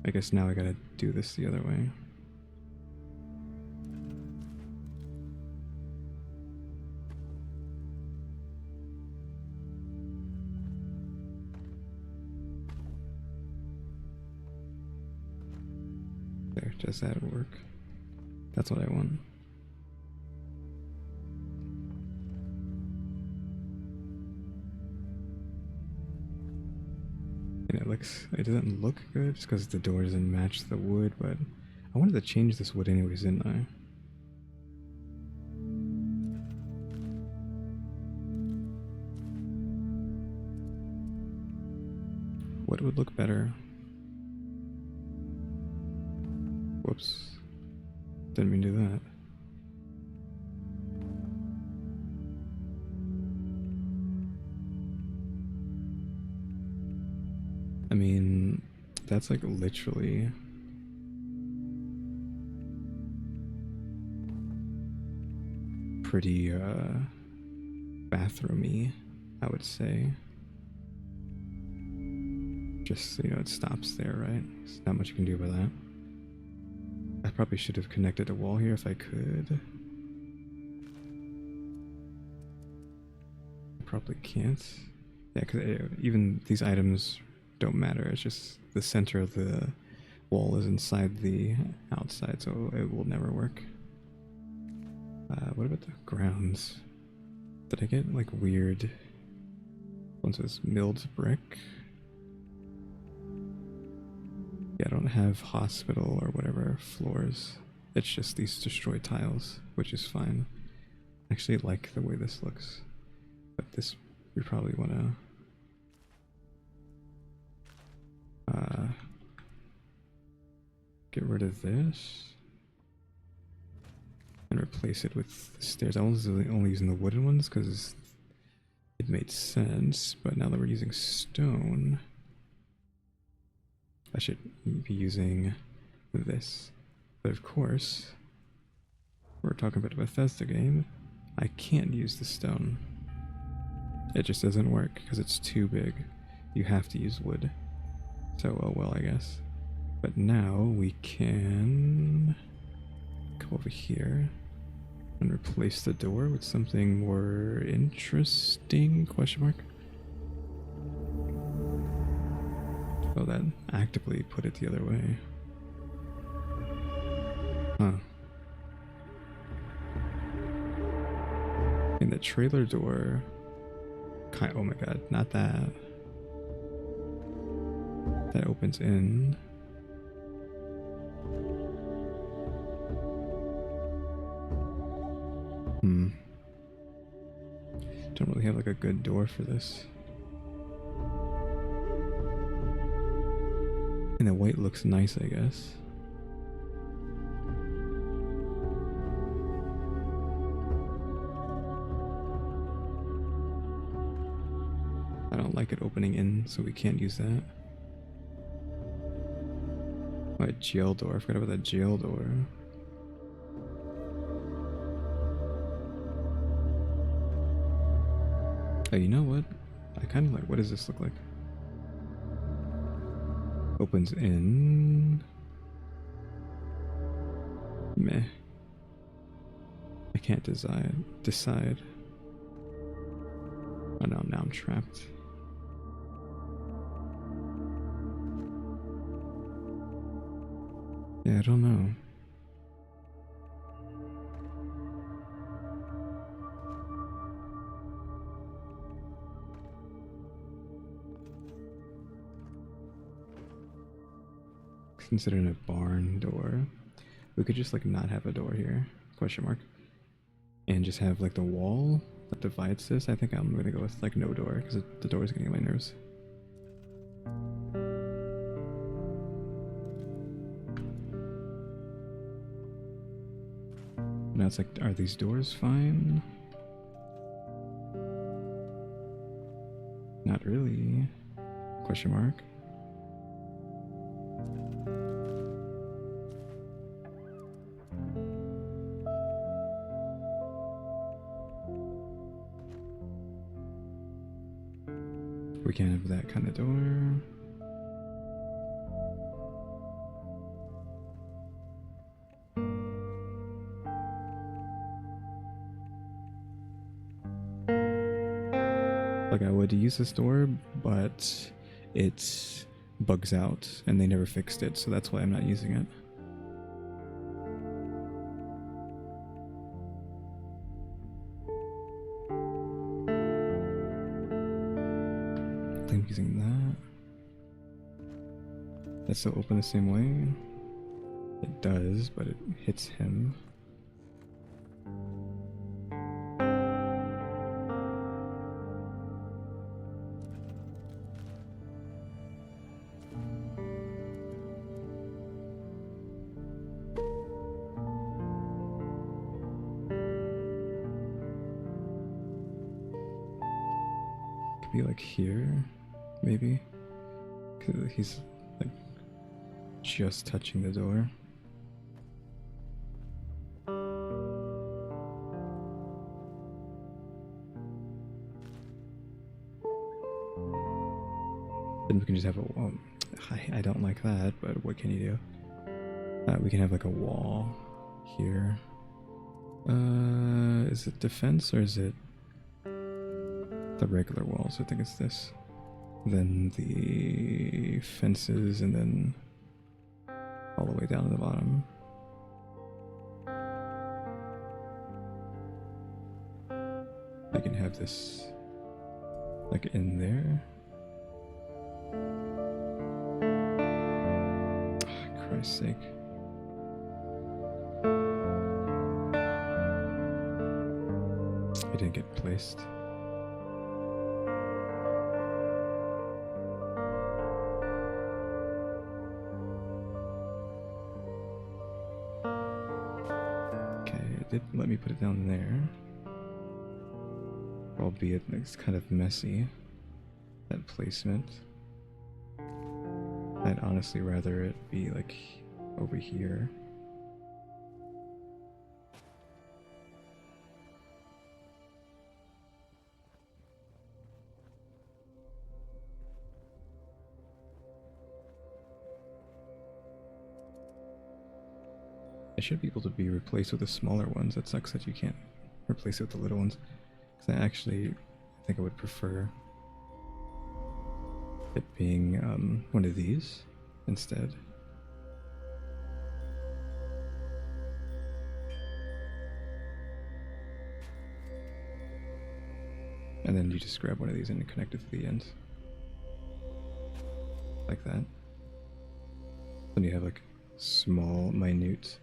I guess now I gotta do this the other way. There, does that work? That's what I want. It doesn't look good just because the door doesn't match the wood, but I wanted to change this wood anyways, didn't I? What would look better? Whoops. Didn't mean to do that. I mean, that's like literally pretty bathroomy, I would say. Just, you know, it stops there, right? There's not much you can do about that. I probably should have connected a wall here if I could. I probably can't. Yeah, because even these items don't matter. It's just the center of the wall is inside the outside, so it will never work. What about the grounds? Did I get like weird ones with milled brick? Yeah, I don't have hospital or whatever floors. It's just these destroyed tiles, which is fine. I actually like the way this looks. But this, we probably want to get rid of this and replace it with the stairs. I was only using the wooden ones because it made sense, but now that we're using stone, I should be using this. But of course, we're talking about a Bethesda game. I can't use the stone. It just doesn't work because it's too big. You have to use wood. So, oh well, I guess. But now we can come over here and replace the door with something more interesting, question mark. Oh, that actively put it the other way. Huh. In the trailer door, oh my god, not that. That opens in. Don't really have like a good door for this. And the white looks nice, I guess. I don't like it opening in, so we can't use that. Oh, a jail door. I forgot about that jail door. Oh, you know what? I kind of like, what does this look like? Opens in. Meh. I can't decide. Oh no, now I'm trapped. Yeah, I don't know. Considering a barn door, we could just like not have a door here, question mark, and just have like the wall that divides this. I think I'm gonna go with like no door because the door is getting on my nerves. Now it's like, are these doors fine? Not really, question mark. We can't have that kind of door. Like, I would use this door, but it bugs out and they never fixed it, so that's why I'm not using it. I think I'm using that. That's still open the same way? It does, but it hits him. Could be like here, maybe? Because he's like just touching the door. Then we can just have a wall. I don't like that, but what can you do? We can have like a wall here. Is it defense or is it the regular walls? I think it's this. Then the fences and then all the way down to the bottom. I can have this like in there. Oh, Christ's sake. It didn't get placed. Okay, it did let me put it down there. Albeit it's kind of messy, that placement. I'd honestly rather it be like over here. It should be able to be replaced with the smaller ones. That sucks that you can't replace it with the little ones. Because I think I would prefer it being one of these instead. And then you just grab one of these and connect it to the end. Like that. Then you have like small, minute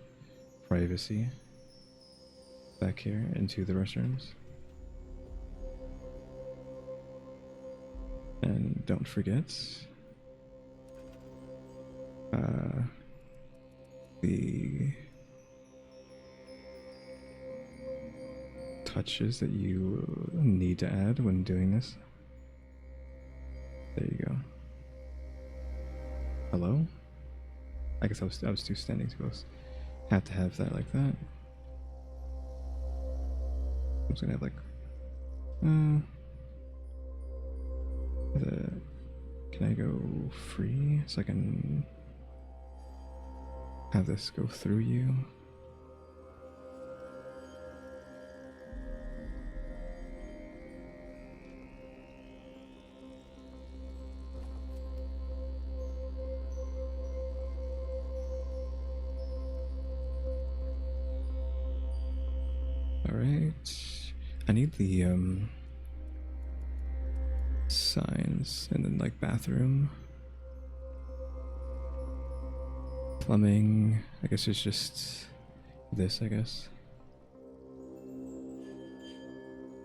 privacy back here into the restrooms. And don't forget the touches that you need to add when doing this. There you go. Hello? I guess I was too standing too close. Have to have that like that. I'm just gonna have like can I go free so I can have this go through you? Alright. I need the signs and then like bathroom. Plumbing. I guess it's just this, I guess.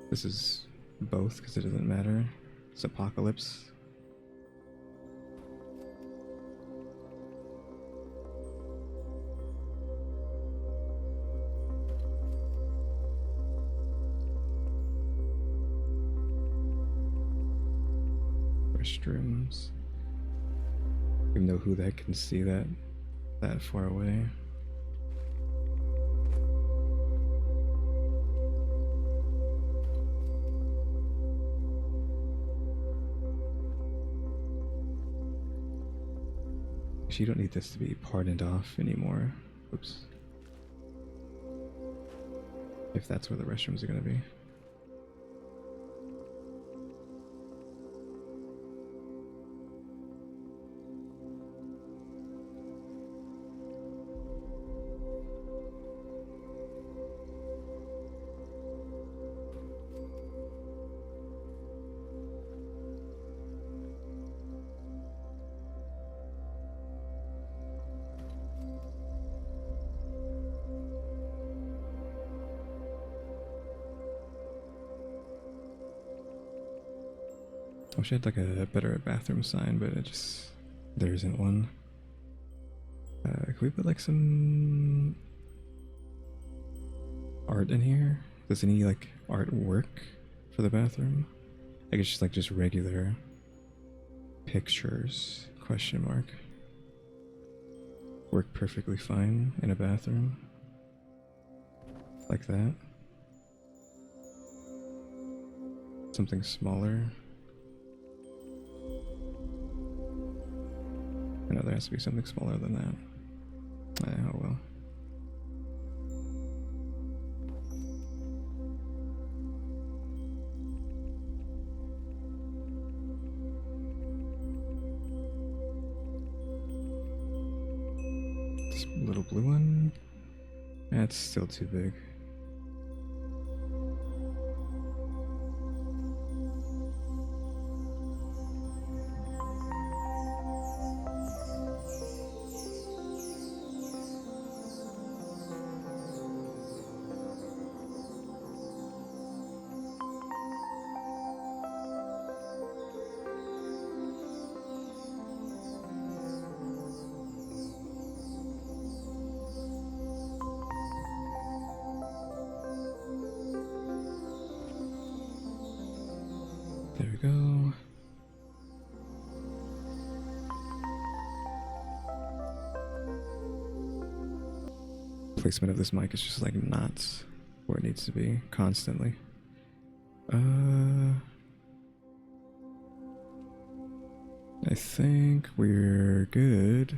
This is both because it doesn't matter. It's apocalypse. Restrooms. Even know who that can see that far away. Actually, you don't need this to be parted off anymore. Oops. If that's where the restrooms are going to be. I wish I had like a better bathroom sign, but there isn't one. Can we put like some art in here? Does any like art work for the bathroom? I guess just regular pictures, question mark. Work perfectly fine in a bathroom. Like that. Something smaller. know there has to be something smaller than that. Oh well. This little blue one. That's still too big. There we go. Placement of this mic is just like not where it needs to be constantly. I think we're good.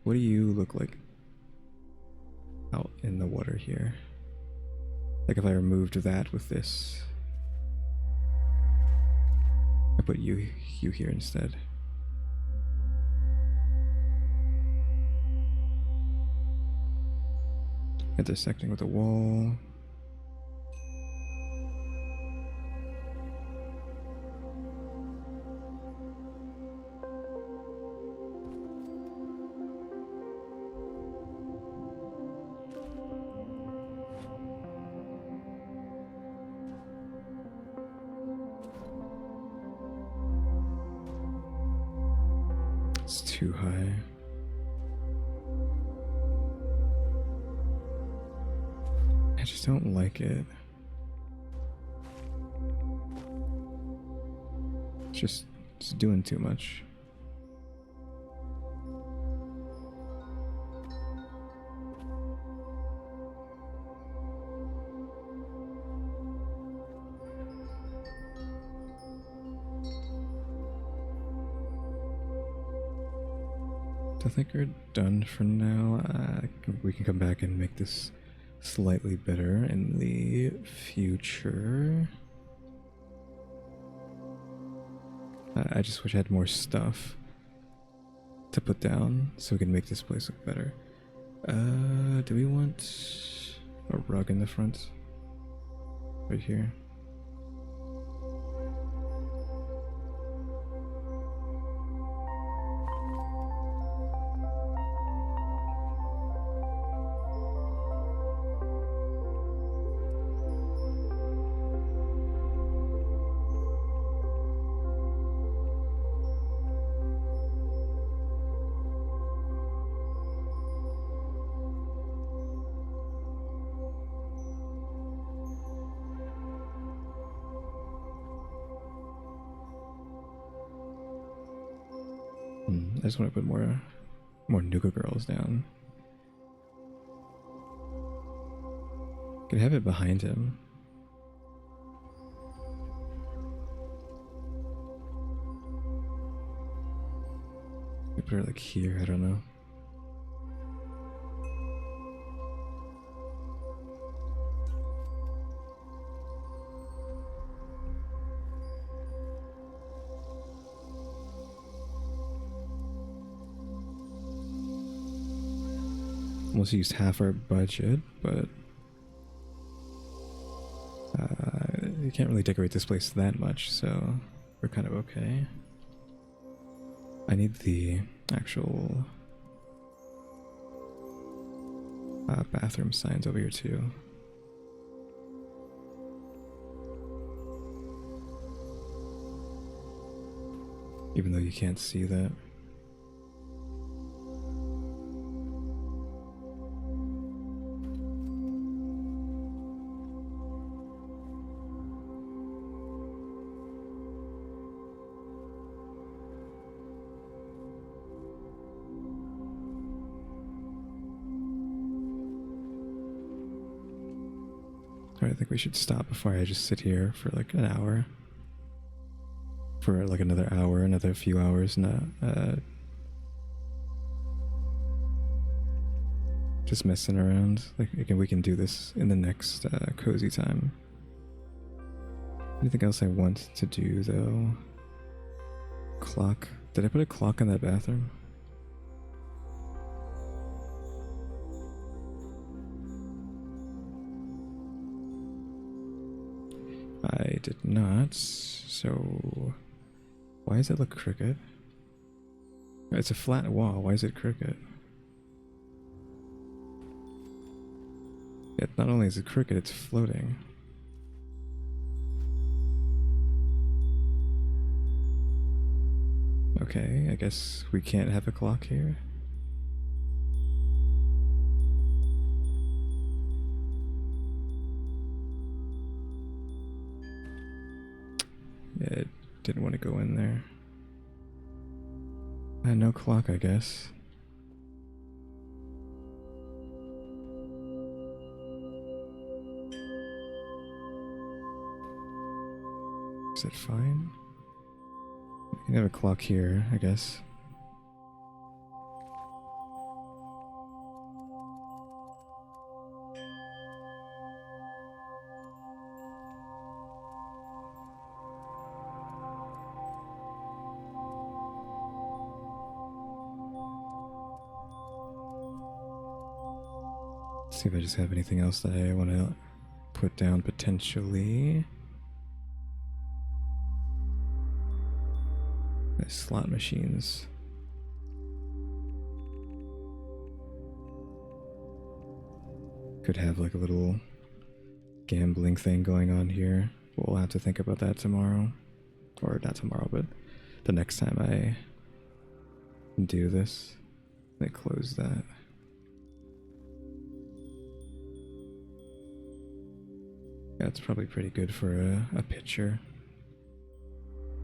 What do you look like out in the water here? Like if I removed that with this. I put you here instead. Intersecting with the wall. It's too high. I just don't like it. It's doing too much. I think we're done for now. We can come back and make this slightly better in the future. I just wish I had more stuff to put down so we can make this place look better. Do we want a rug in the front? Right here. I just want to put more Nuka girls down. Could have it behind him. Put her like here, I don't know. Almost used half our budget, but you can't really decorate this place that much, so we're kind of okay. I need the actual bathroom signs over here too. Even though you can't see that. I think we should stop before I just sit here for like an hour. For like another hour, another few hours, just messing around. Like, again, we can do this in the next cozy time. Anything else I want to do, though? Clock. Did I put a clock in that bathroom? I did not. So, why does it look crooked? It's a flat wall. Why is it crooked? Yeah, not only is it crooked, it's floating. Okay, I guess we can't have a clock here. Yeah, it didn't want to go in there. No clock, I guess. Is it fine? We can have a clock here, I guess. See if I just have anything else that I want to put down potentially. Slot machines. Could have like a little gambling thing going on here. We'll have to think about that tomorrow. Or not tomorrow, but the next time I do this. Let me close that. That's probably pretty good for a picture.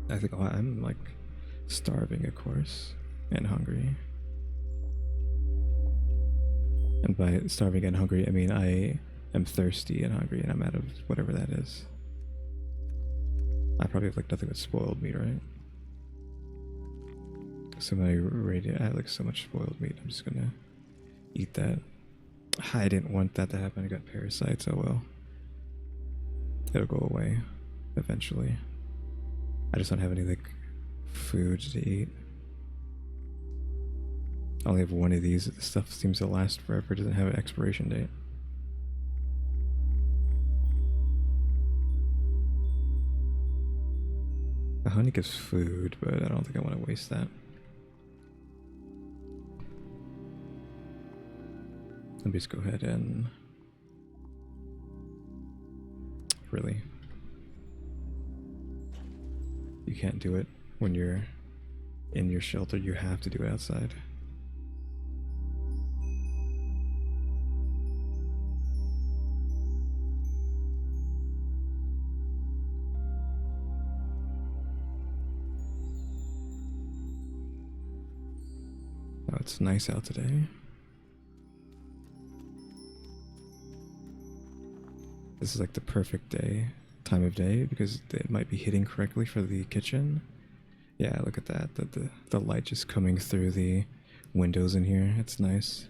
I think I'm like starving, of course, and hungry. And by starving and hungry, I mean I am thirsty and hungry, and I'm out of whatever that is. I probably have like nothing but spoiled meat, right? Somebody I like so much spoiled meat. I'm just gonna eat that. I didn't want that to happen. I got parasites. Oh well. It'll go away eventually. I just don't have any like food to eat. I only have one of these. This stuff seems to last forever. It doesn't have an expiration date. The honey gives food, but I don't think I want to waste that. Let me just go ahead and... Really? You can't do it when you're in your shelter. You have to do it outside. Oh, it's nice out today. This is like the perfect time of day because it might be hitting correctly for the kitchen. Yeah, look at that. The light just coming through the windows in here. It's nice.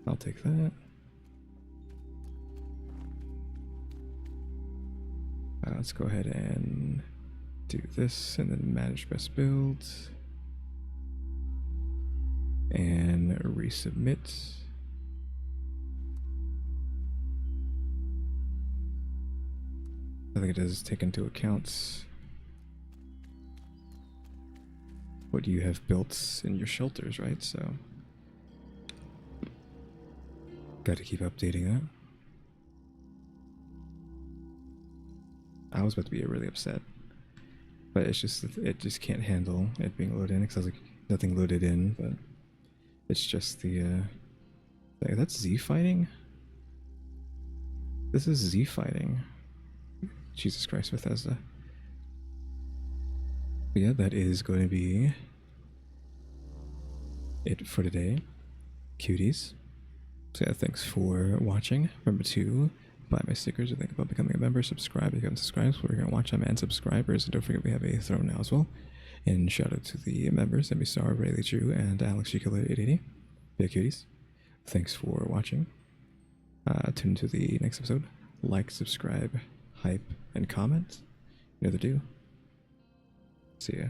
I'll take that. Let's go ahead and do this and then manage best builds. And resubmit. I think it does take into account what you have built in your shelters, right? So, got to keep updating that. I was about to be really upset, but it's just it just can't handle it being loaded in because I was like nothing loaded in, but it's just the that's Z fighting. This is Z fighting. Jesus Christ, Bethesda. But yeah, that is going to be it for today. Cuties. So yeah, thanks for watching. Remember to buy my stickers or think about becoming a member. Subscribe if you haven't subscribed. So we're going to watch them and subscribers. And don't forget we have a throne now as well. And shout out to the members, EmmyStarr, RaleyDrew, and Alexgkiller 880. Kyuuties. Thanks for watching. Tune into the next episode. Like, subscribe, hype, and comment. You know the do. See ya.